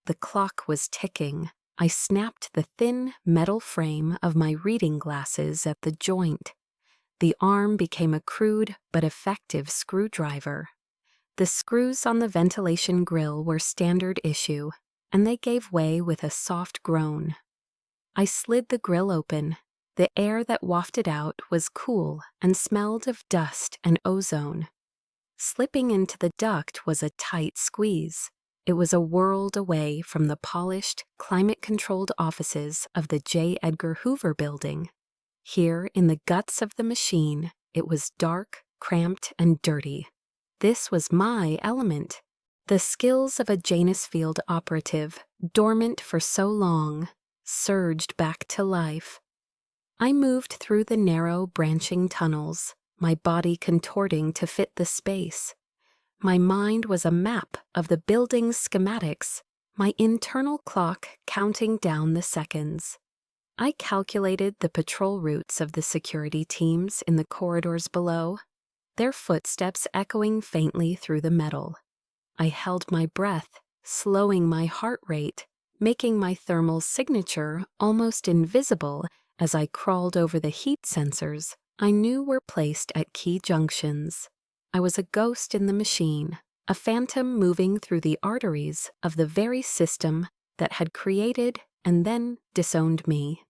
The clock was ticking. I snapped the thin metal frame of my reading glasses at the joint. The arm became a crude but effective screwdriver. The screws on the ventilation grill were standard issue, and they gave way with a soft groan. I slid the grill open. The air that wafted out was cool and smelled of dust and ozone. Slipping into the duct was a tight squeeze. It was a world away from the polished, climate-controlled offices of the J. Edgar Hoover building. Here, in the guts of the machine, it was dark, cramped, and dirty. This was my element. The skills of a Janesfield operative, dormant for so long, surged back to life. I moved through the narrow, branching tunnels, my body contorting to fit the space. My mind was a map of the building's schematics, my internal clock counting down the seconds. I calculated the patrol routes of the security teams in the corridors below, their footsteps echoing faintly through the metal. I held my breath, slowing my heart rate, making my thermal signature almost invisible as I crawled over the heat sensors I knew were placed at key junctions. I was a ghost in the machine, a phantom moving through the arteries of the very system that had created and then disowned me.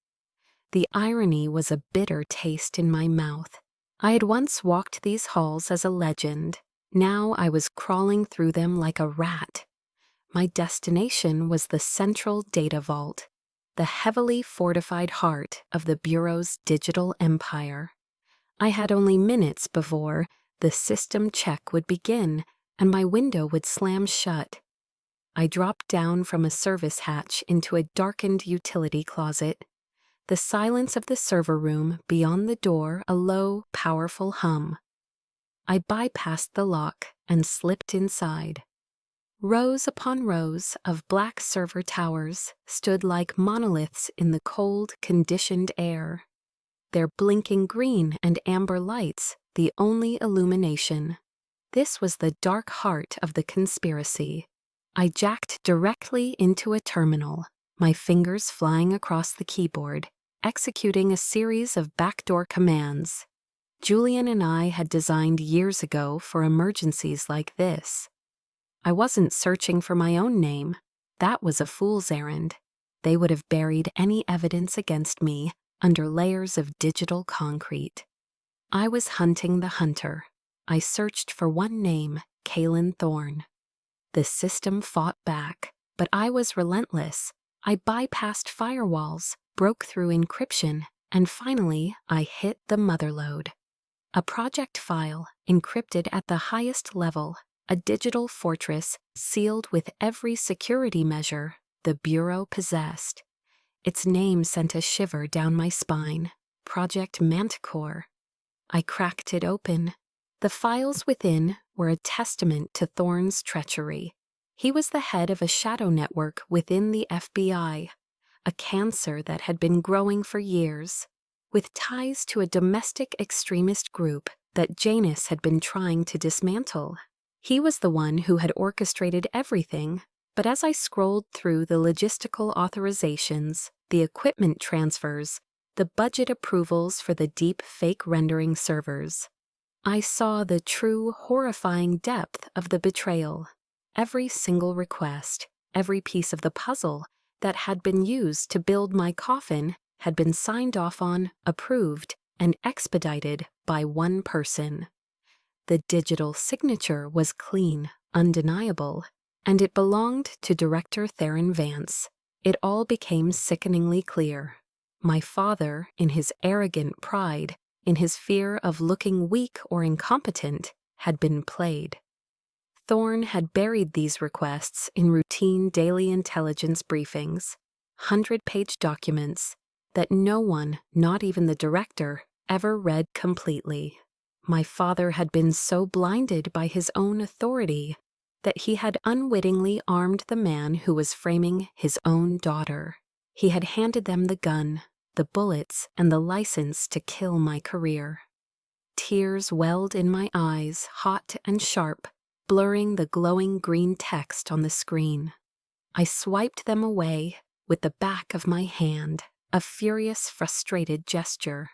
The irony was a bitter taste in my mouth. I had once walked these halls as a legend. Now I was crawling through them like a rat. My destination was the central data vault, the heavily fortified heart of the Bureau's digital empire. I had only minutes before the system check would begin and my window would slam shut. I dropped down from a service hatch into a darkened utility closet. The silence of the server room beyond the door a low, powerful hum. I bypassed the lock and slipped inside. Rows upon rows of black server towers stood like monoliths in the cold, conditioned air, their blinking green and amber lights the only illumination. This was the dark heart of the conspiracy. I jacked directly into a terminal, my fingers flying across the keyboard, executing a series of backdoor commands. Julian and I had designed years ago for emergencies like this. I wasn't searching for my own name. That was a fool's errand. They would have buried any evidence against me under layers of digital concrete. I was hunting the hunter. I searched for one name, Kaylin Thorne. The system fought back, but I was relentless. I bypassed firewalls, broke through encryption, and finally I hit the motherlode. A project file, encrypted at the highest level, a digital fortress sealed with every security measure the Bureau possessed. Its name sent a shiver down my spine. Project Manticore. I cracked it open. The files within were a testament to Thorne's treachery. He was the head of a shadow network within the FBI, a cancer that had been growing for years, with ties to a domestic extremist group that Janus had been trying to dismantle. He was the one who had orchestrated everything, but as I scrolled through the logistical authorizations, the equipment transfers, the budget approvals for the deep fake rendering servers, I saw the true horrifying depth of the betrayal. Every single request, every piece of the puzzle that had been used to build my coffin had been signed off on, approved, and expedited by one person. The digital signature was clean, undeniable, and it belonged to Director Theron Vance. It all became sickeningly clear. My father, in his arrogant pride, in his fear of looking weak or incompetent, had been played. Thorne had buried these requests in routine daily intelligence briefings, 100-page documents that no one, not even the director, ever read completely. My father had been so blinded by his own authority that he had unwittingly armed the man who was framing his own daughter. He had handed them the gun, the bullets, and the license to kill my career. Tears welled in my eyes, hot and sharp, blurring the glowing green text on the screen. I swiped them away with the back of my hand, a furious, frustrated gesture.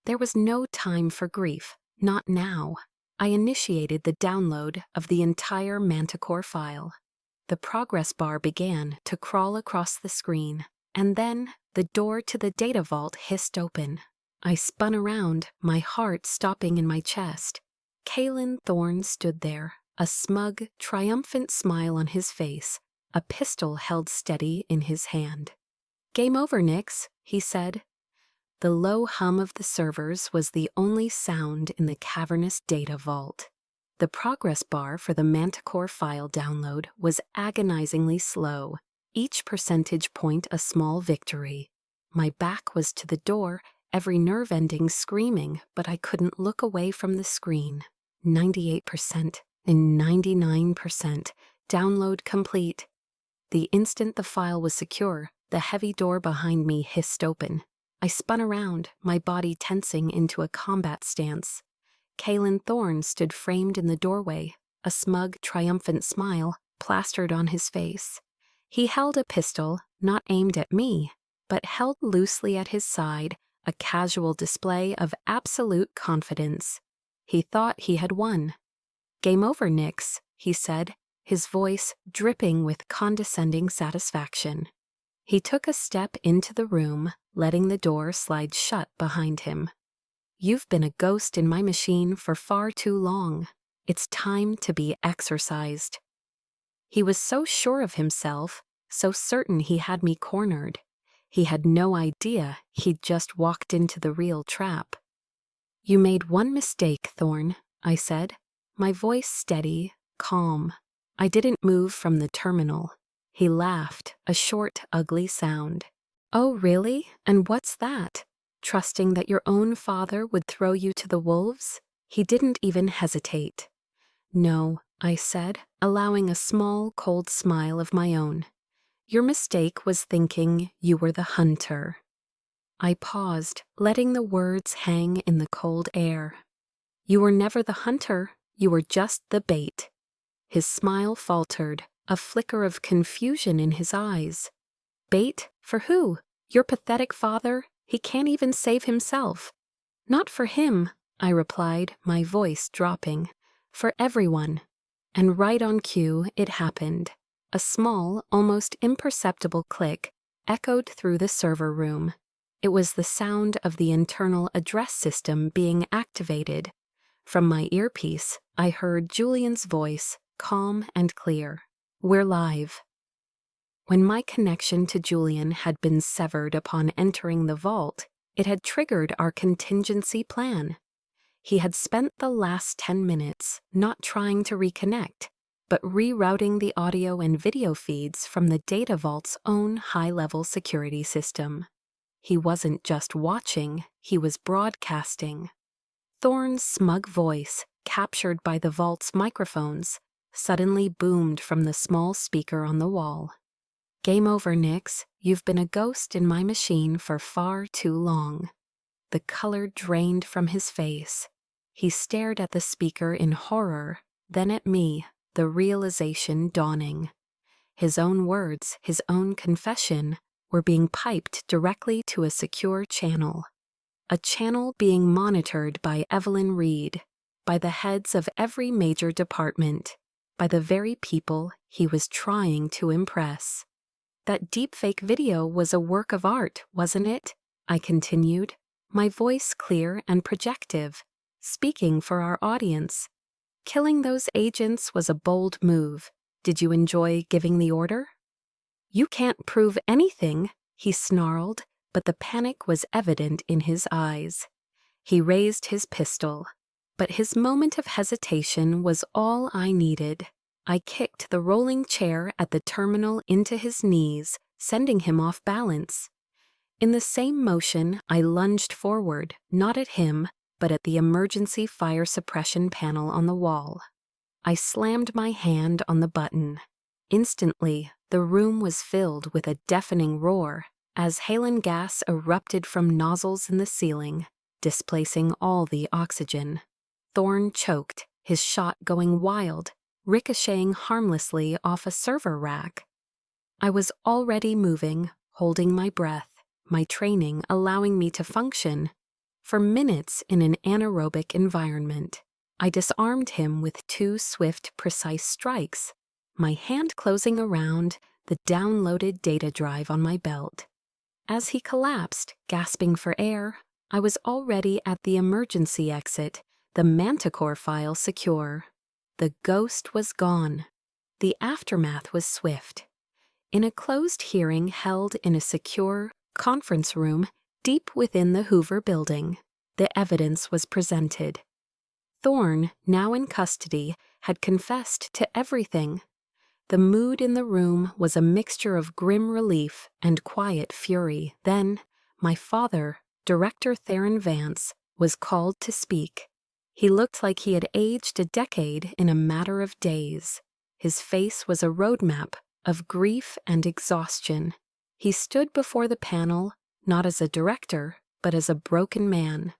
There was no time for grief, not now. I initiated the download of the entire Manticore file. The progress bar began to crawl across the screen, and then the door to the data vault hissed open. I spun around, my heart stopping in my chest. Kaylin Thorne stood there, a smug, triumphant smile on his face, a pistol held steady in his hand. "Game over, Nix," he said. The low hum of the servers was the only sound in the cavernous data vault. The progress bar for the Manticore file download was agonizingly slow, each percentage point a small victory. My back was to the door, every nerve ending screaming, but I couldn't look away from the screen. 98%, then 99%. Download complete. The instant the file was secure, the heavy door behind me hissed open. I spun around, my body tensing into a combat stance. Kalen Thorne stood framed in the doorway, a smug, triumphant smile plastered on his face. He held a pistol, not aimed at me, but held loosely at his side, a casual display of absolute confidence. He thought he had won. "Game over, Nix," he said, his voice dripping with condescending satisfaction. He took a step into the room, letting the door slide shut behind him. "You've been a ghost in my machine for far too long. It's time to be exorcised." He was so sure of himself, so certain he had me cornered. He had no idea he'd just walked into the real trap. "You made one mistake, Thorne," I said, my voice steady, calm. I didn't move from the terminal. He laughed, a short, ugly sound. "Oh, really? And what's that? Trusting that your own father would throw you to the wolves?" He didn't even hesitate. "No," I said, allowing a small, cold smile of my own. "Your mistake was thinking you were the hunter." I paused, letting the words hang in the cold air. "You were never the hunter, you were just the bait." His smile faltered, a flicker of confusion in his eyes. "Bait? For who? Your pathetic father? He can't even save himself." "Not for him," I replied, my voice dropping. "For everyone." And right on cue, it happened. A small, almost imperceptible click echoed through the server room. It was the sound of the internal address system being activated. From my earpiece, I heard Julian's voice, calm and clear. "We're live." When my connection to Julian had been severed upon entering the vault, it had triggered our contingency plan. He had spent the last 10 minutes not trying to reconnect, but rerouting the audio and video feeds from the data vault's own high-level security system. He wasn't just watching, he was broadcasting. Thorne's smug voice, captured by the vault's microphones, suddenly boomed from the small speaker on the wall. "Game over, Nix. You've been a ghost in my machine for far too long." The color drained from his face. He stared at the speaker in horror, then at me, the realization dawning. His own words, his own confession, were being piped directly to a secure channel. A channel being monitored by Evelyn Reed, by the heads of every major department, by the very people he was trying to impress. "That deepfake video was a work of art, wasn't it?" I continued, my voice clear and projective, speaking for our audience. "Killing those agents was a bold move. Did you enjoy giving the order?" "You can't prove anything," he snarled, but the panic was evident in his eyes. He raised his pistol, but his moment of hesitation was all I needed. I kicked the rolling chair at the terminal into his knees, sending him off balance. In the same motion, I lunged forward, not at him, but at the emergency fire suppression panel on the wall. I slammed my hand on the button. Instantly, the room was filled with a deafening roar as halon gas erupted from nozzles in the ceiling, displacing all the oxygen. Thorne choked, his shot going wild, ricocheting harmlessly off a server rack. I was already moving, holding my breath, my training allowing me to function. For minutes in an anaerobic environment, I disarmed him with 2 swift, precise strikes, my hand closing around the downloaded data drive on my belt. As he collapsed, gasping for air, I was already at the emergency exit, the Manticore file secure. The ghost was gone. The aftermath was swift. In a closed hearing held in a secure conference room deep within the Hoover building, the evidence was presented. Thorne, now in custody, had confessed to everything. The mood in the room was a mixture of grim relief and quiet fury. Then, my father, Director Theron Vance, was called to speak. He looked like he had aged a decade in a matter of days. His face was a roadmap, of grief and exhaustion. He stood before the panel, not as a director, but as a broken man.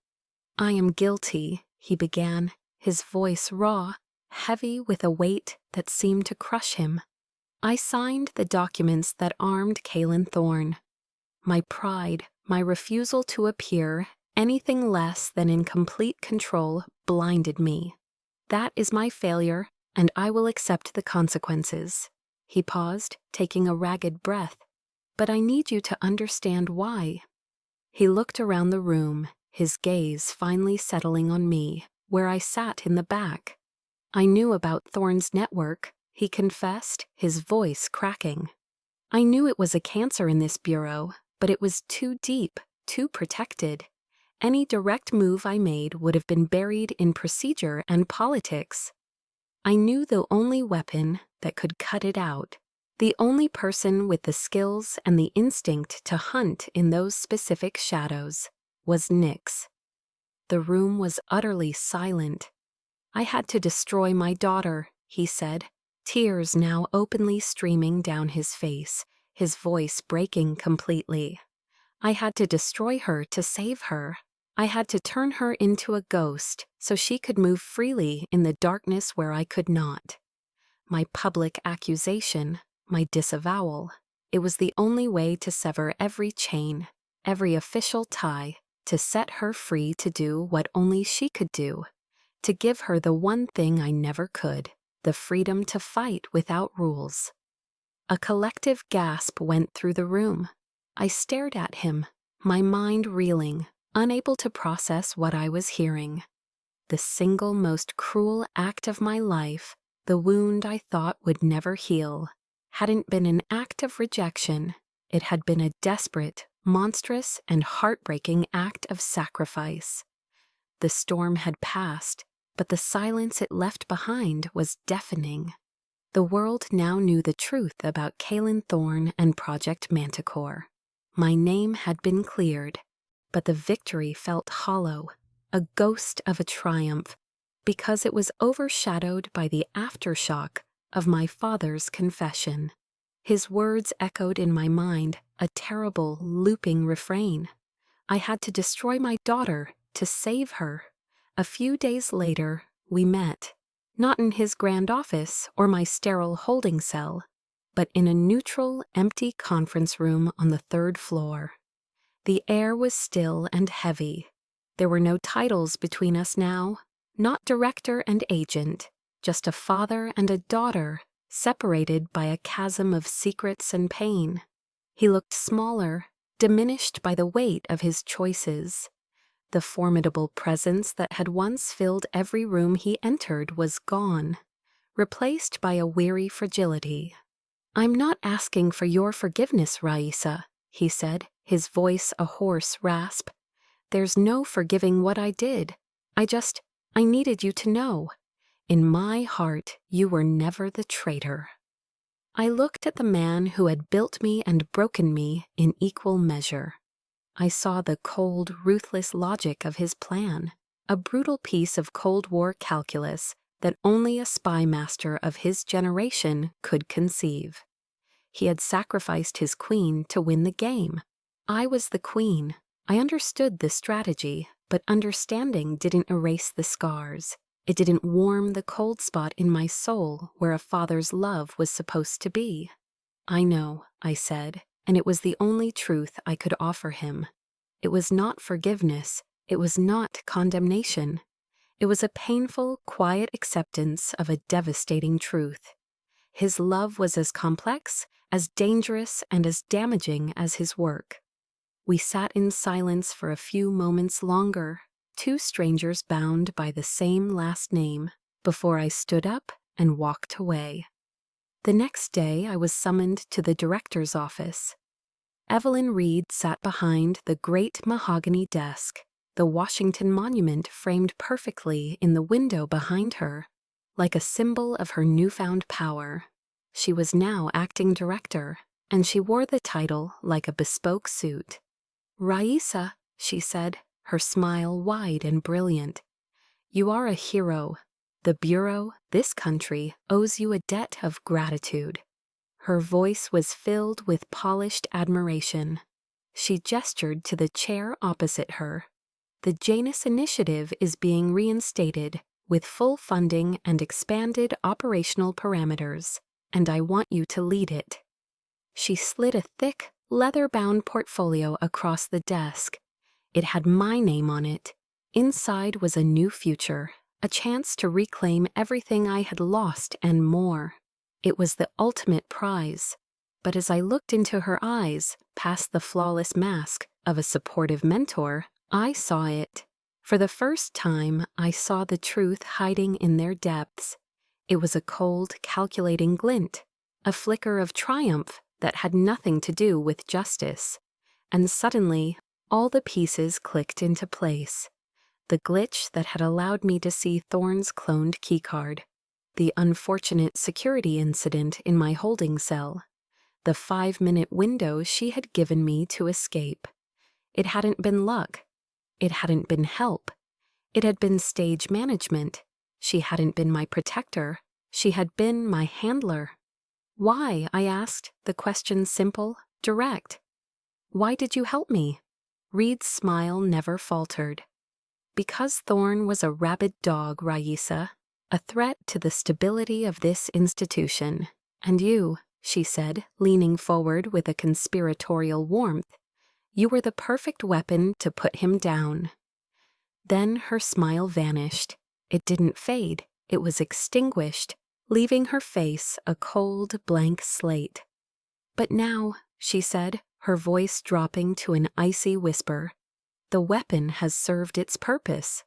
"I am guilty," he began, his voice raw, heavy with a weight that seemed to crush him. I signed the documents that armed Kaylin Thorne. My pride, my refusal to appear anything less than in complete control blinded me. "That is my failure, and I will accept the consequences." He paused, taking a ragged breath. "But I need you to understand why." He looked around the room, his gaze finally settling on me, where I sat in the back. "I knew about Thorne's network," he confessed, his voice cracking. "I knew it was a cancer in this bureau, but it was too deep, too protected. Any direct move I made would have been buried in procedure and politics. I knew the only weapon that could cut it out, the only person with the skills and the instinct to hunt in those specific shadows, was Nyx." The room was utterly silent. "I had to destroy my daughter," he said, tears now openly streaming down his face, his voice breaking completely. "I had to destroy her to save her. I had to turn her into a ghost so she could move freely in the darkness where I could not. My public accusation, my disavowal, it was the only way to sever every chain, every official tie, to set her free to do what only she could do, to give her the one thing I never could, the freedom to fight without rules." A collective gasp went through the room. I stared at him, my mind reeling, unable to process what I was hearing. The single most cruel act of my life, the wound I thought would never heal, hadn't been an act of rejection. It had been a desperate, monstrous, and heartbreaking act of sacrifice. The storm had passed, but the silence it left behind was deafening. The world now knew the truth about Kaylin Thorne and Project Manticore. My name had been cleared, but the victory felt hollow, a ghost of a triumph, because it was overshadowed by the aftershock of my father's confession. His words echoed in my mind, a terrible, looping refrain. I had to destroy my daughter to save her. A few days later, we met, not in his grand office or my sterile holding cell, but in a neutral, empty conference room on the 3rd floor. The air was still and heavy. There were no titles between us now, not director and agent, just a father and a daughter, separated by a chasm of secrets and pain. He looked smaller, diminished by the weight of his choices. The formidable presence that had once filled every room he entered was gone, replaced by a weary fragility. "I'm not asking for your forgiveness, Raisa," he said, his voice a hoarse rasp. "There's no forgiving what I did. I needed you to know. In my heart, you were never the traitor." I looked at the man who had built me and broken me in equal measure. I saw the cold, ruthless logic of his plan, a brutal piece of Cold War calculus that only a spy master of his generation could conceive. He had sacrificed his queen to win the game. I was the queen. I understood the strategy, but understanding didn't erase the scars. It didn't warm the cold spot in my soul where a father's love was supposed to be. "I know," I said, and it was the only truth I could offer him. It was not forgiveness. It was not condemnation. It was a painful, quiet acceptance of a devastating truth. His love was as complex, as dangerous, and as damaging as his work. We sat in silence for a few moments longer, two strangers bound by the same last name, before I stood up and walked away. The next day I was summoned to the director's office. Evelyn Reed sat behind the great mahogany desk, the Washington Monument framed perfectly in the window behind her, like a symbol of her newfound power. She was now acting director, and she wore the title like a bespoke suit. "Raisa," she said, her smile wide and brilliant, "you are a hero. The Bureau, this country, owes you a debt of gratitude." Her voice was filled with polished admiration. She gestured to the chair opposite her. The Janus Initiative is being reinstated with full funding and expanded operational parameters, and I want you to lead it. She slid a thick, leather-bound portfolio across the desk. It had my name on it. Inside was a new future, a chance to reclaim everything I had lost and more. It was the ultimate prize. But as I looked into her eyes, past the flawless mask of a supportive mentor, I saw it. For the first time, I saw the truth hiding in their depths. It was a cold, calculating glint, a flicker of triumph that had nothing to do with justice. And suddenly, all the pieces clicked into place. The glitch that had allowed me to see Thorne's cloned keycard, the unfortunate security incident in my holding cell, the 5-minute window she had given me to escape. It hadn't been luck. It hadn't been help. It had been stage management. She hadn't been my protector. She had been my handler. Why? I asked, the question simple, direct. Why did you help me? Reed's smile never faltered. Because Thorne was a rabid dog, Raisa, a threat to the stability of this institution. And you, she said, leaning forward with a conspiratorial warmth, you were the perfect weapon to put him down. Then her smile vanished. It didn't fade. It was extinguished, leaving her face a cold, blank slate. But now, she said, her voice dropping to an icy whisper, the weapon has served its purpose.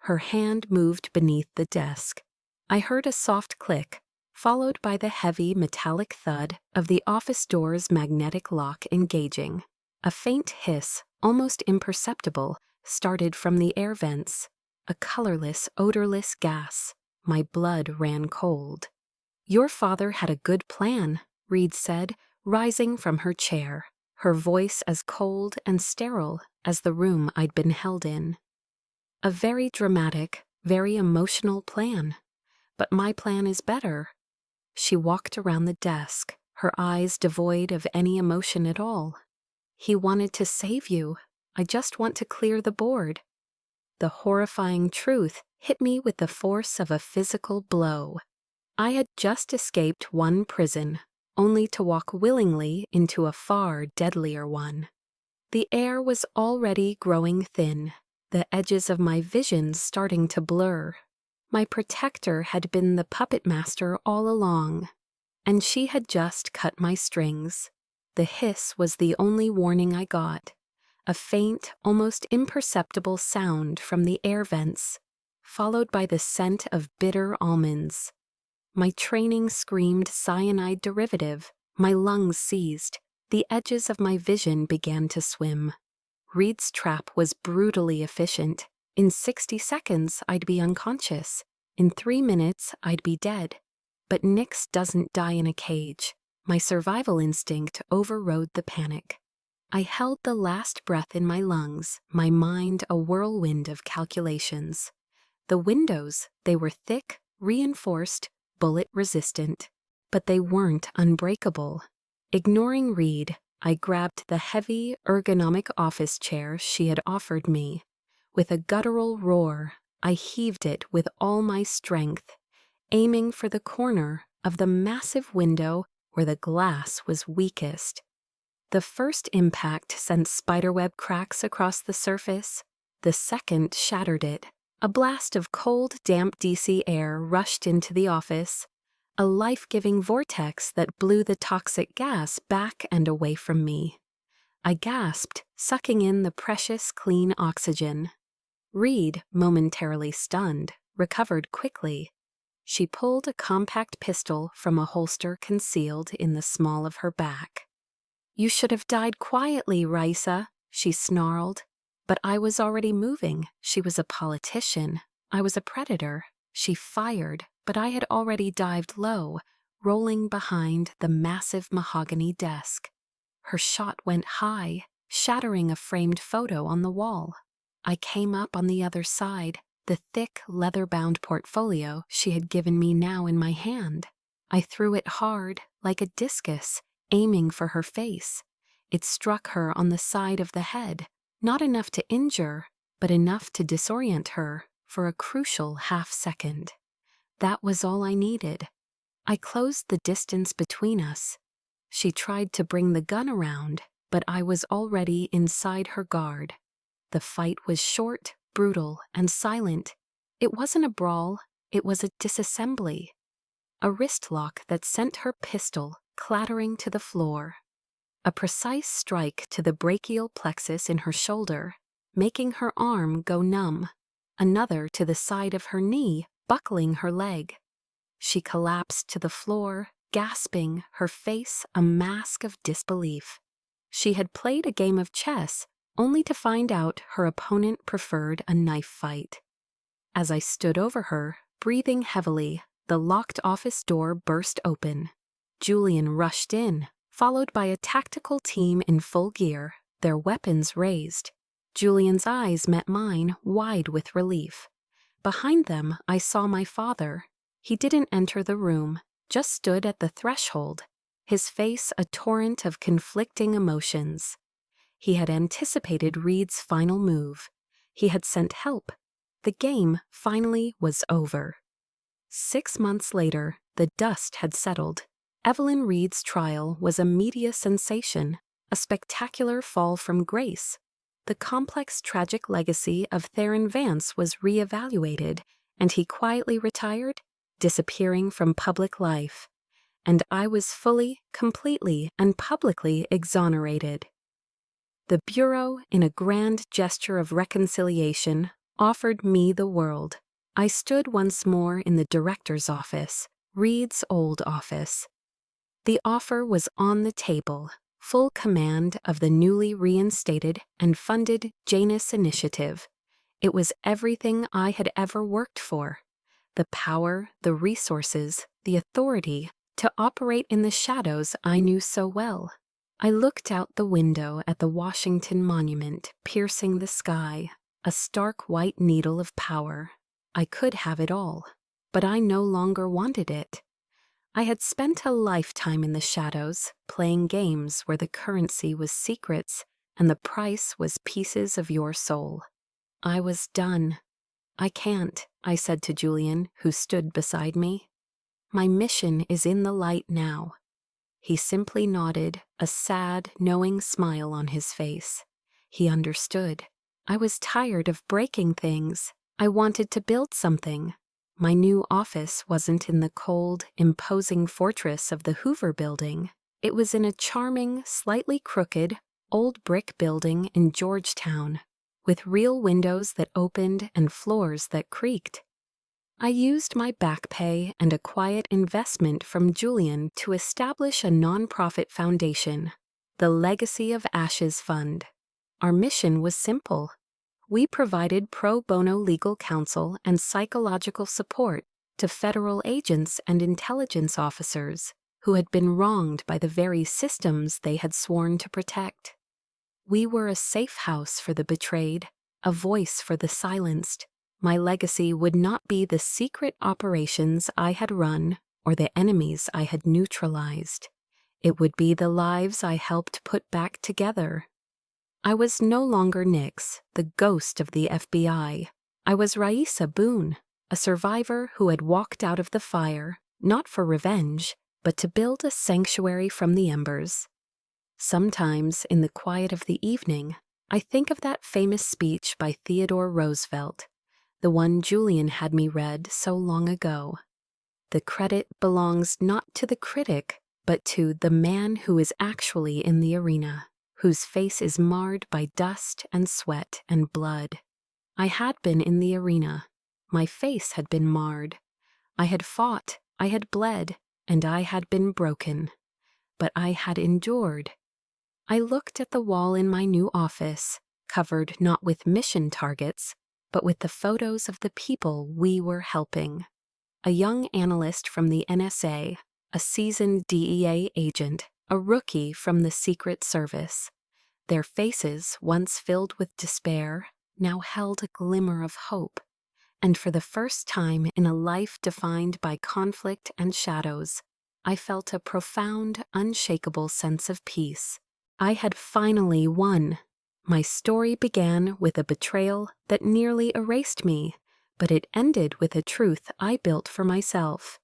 Her hand moved beneath the desk. I heard a soft click, followed by the heavy metallic thud of the office door's magnetic lock engaging. A faint hiss, almost imperceptible, started from the air vents. A colorless, odorless gas. My blood ran cold. Your father had a good plan, Reed said, rising from her chair, her voice as cold and sterile as the room I'd been held in. A very dramatic, very emotional plan. But my plan is better. She walked around the desk, her eyes devoid of any emotion at all. He wanted to save you. I just want to clear the board. The horrifying truth hit me with the force of a physical blow. I had just escaped one prison, only to walk willingly into a far deadlier one. The air was already growing thin, the edges of my vision starting to blur. My protector had been the puppet master all along, and she had just cut my strings. The hiss was the only warning I got, a faint, almost imperceptible sound from the air vents, followed by the scent of bitter almonds. My training screamed cyanide derivative, my lungs seized, the edges of my vision began to swim. Reed's trap was brutally efficient. In 60 seconds, I'd be unconscious. In 3 minutes, I'd be dead. But Nyx doesn't die in a cage. My survival instinct overrode the panic. I held the last breath in my lungs, my mind a whirlwind of calculations. The windows, they were thick, reinforced, bullet-resistant. But they weren't unbreakable. Ignoring Reed, I grabbed the heavy, ergonomic office chair she had offered me. With a guttural roar, I heaved it with all my strength, aiming for the corner of the massive window where the glass was weakest. The first impact sent spiderweb cracks across the surface. The second shattered it. A blast of cold, damp DC air rushed into the office, a life-giving vortex that blew the toxic gas back and away from me. I gasped, sucking in the precious, clean oxygen. Reed, momentarily stunned, recovered quickly. She pulled a compact pistol from a holster concealed in the small of her back. You should have died quietly, Raisa, she snarled. But I was already moving. She was a politician. I was a predator. She fired, but I had already dived low, rolling behind the massive mahogany desk. Her shot went high, shattering a framed photo on the wall. I came up on the other side, the thick, leather-bound portfolio she had given me now in my hand. I threw it hard, like a discus, aiming for her face. It struck her on the side of the head, not enough to injure, but enough to disorient her for a crucial half-second. That was all I needed. I closed the distance between us. She tried to bring the gun around, but I was already inside her guard. The fight was short, brutal, and silent. It wasn't a brawl, it was a disassembly. A wrist lock that sent her pistol clattering to the floor. A precise strike to the brachial plexus in her shoulder, making her arm go numb. Another to the side of her knee, buckling her leg. She collapsed to the floor, gasping, her face a mask of disbelief. She had played a game of chess, only to find out her opponent preferred a knife fight. As I stood over her, breathing heavily, the locked office door burst open. Julian rushed in, followed by a tactical team in full gear, their weapons raised. Julian's eyes met mine, wide with relief. Behind them, I saw my father. He didn't enter the room, just stood at the threshold, his face a torrent of conflicting emotions. He had anticipated Reed's final move. He had sent help. The game finally was over. 6 months later, the dust had settled. Evelyn Reed's trial was a media sensation, a spectacular fall from grace. The complex tragic legacy of Theron Vance was re-evaluated, and he quietly retired, disappearing from public life. And I was fully, completely, and publicly exonerated. The Bureau, in a grand gesture of reconciliation, offered me the world. I stood once more in the director's office, Reed's old office. The offer was on the table, full command of the newly reinstated and funded Janus Initiative. It was everything I had ever worked for. The power, the resources, the authority to operate in the shadows I knew so well. I looked out the window at the Washington Monument piercing the sky, a stark white needle of power. I could have it all, but I no longer wanted it. I had spent a lifetime in the shadows, playing games where the currency was secrets and the price was pieces of your soul. I was done. I can't, I said to Julian, who stood beside me. My mission is in the light now. He simply nodded, a sad, knowing smile on his face. He understood. I was tired of breaking things. I wanted to build something. My new office wasn't in the cold, imposing fortress of the Hoover Building. It was in a charming, slightly crooked, old brick building in Georgetown, with real windows that opened and floors that creaked. I used my back pay and a quiet investment from Julian to establish a nonprofit foundation, the Legacy of Ashes Fund. Our mission was simple. We provided pro bono legal counsel and psychological support to federal agents and intelligence officers who had been wronged by the very systems they had sworn to protect. We were a safe house for the betrayed, a voice for the silenced. My legacy would not be the secret operations I had run or the enemies I had neutralized. It would be the lives I helped put back together. I was no longer Nix, the ghost of the FBI. I was Raisa Boone, a survivor who had walked out of the fire, not for revenge, but to build a sanctuary from the embers. Sometimes, in the quiet of the evening, I think of that famous speech by Theodore Roosevelt, the one Julian had me read so long ago. The credit belongs not to the critic, but to the man who is actually in the arena, whose face is marred by dust and sweat and blood. I had been in the arena. My face had been marred. I had fought, I had bled, and I had been broken. But I had endured. I looked at the wall in my new office, covered not with mission targets, but with the photos of the people we were helping. A young analyst from the NSA, a seasoned DEA agent, a rookie from the Secret Service. Their faces, once filled with despair, now held a glimmer of hope. And for the first time in a life defined by conflict and shadows, I felt a profound, unshakable sense of peace. I had finally won. My story began with a betrayal that nearly erased me, but it ended with a truth I built for myself.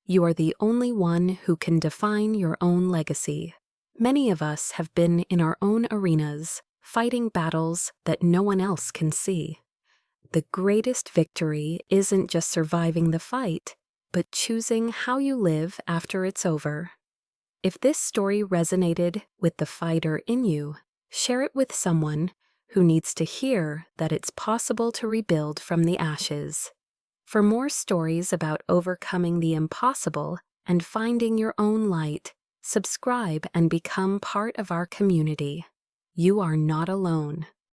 You are the only one who can define your own legacy. Many of us have been in our own arenas, fighting battles that no one else can see. The greatest victory isn't just surviving the fight, but choosing how you live after it's over. If this story resonated with the fighter in you, share it with someone who needs to hear that it's possible to rebuild from the ashes. For more stories about overcoming the impossible and finding your own light, subscribe and become part of our community. You are not alone.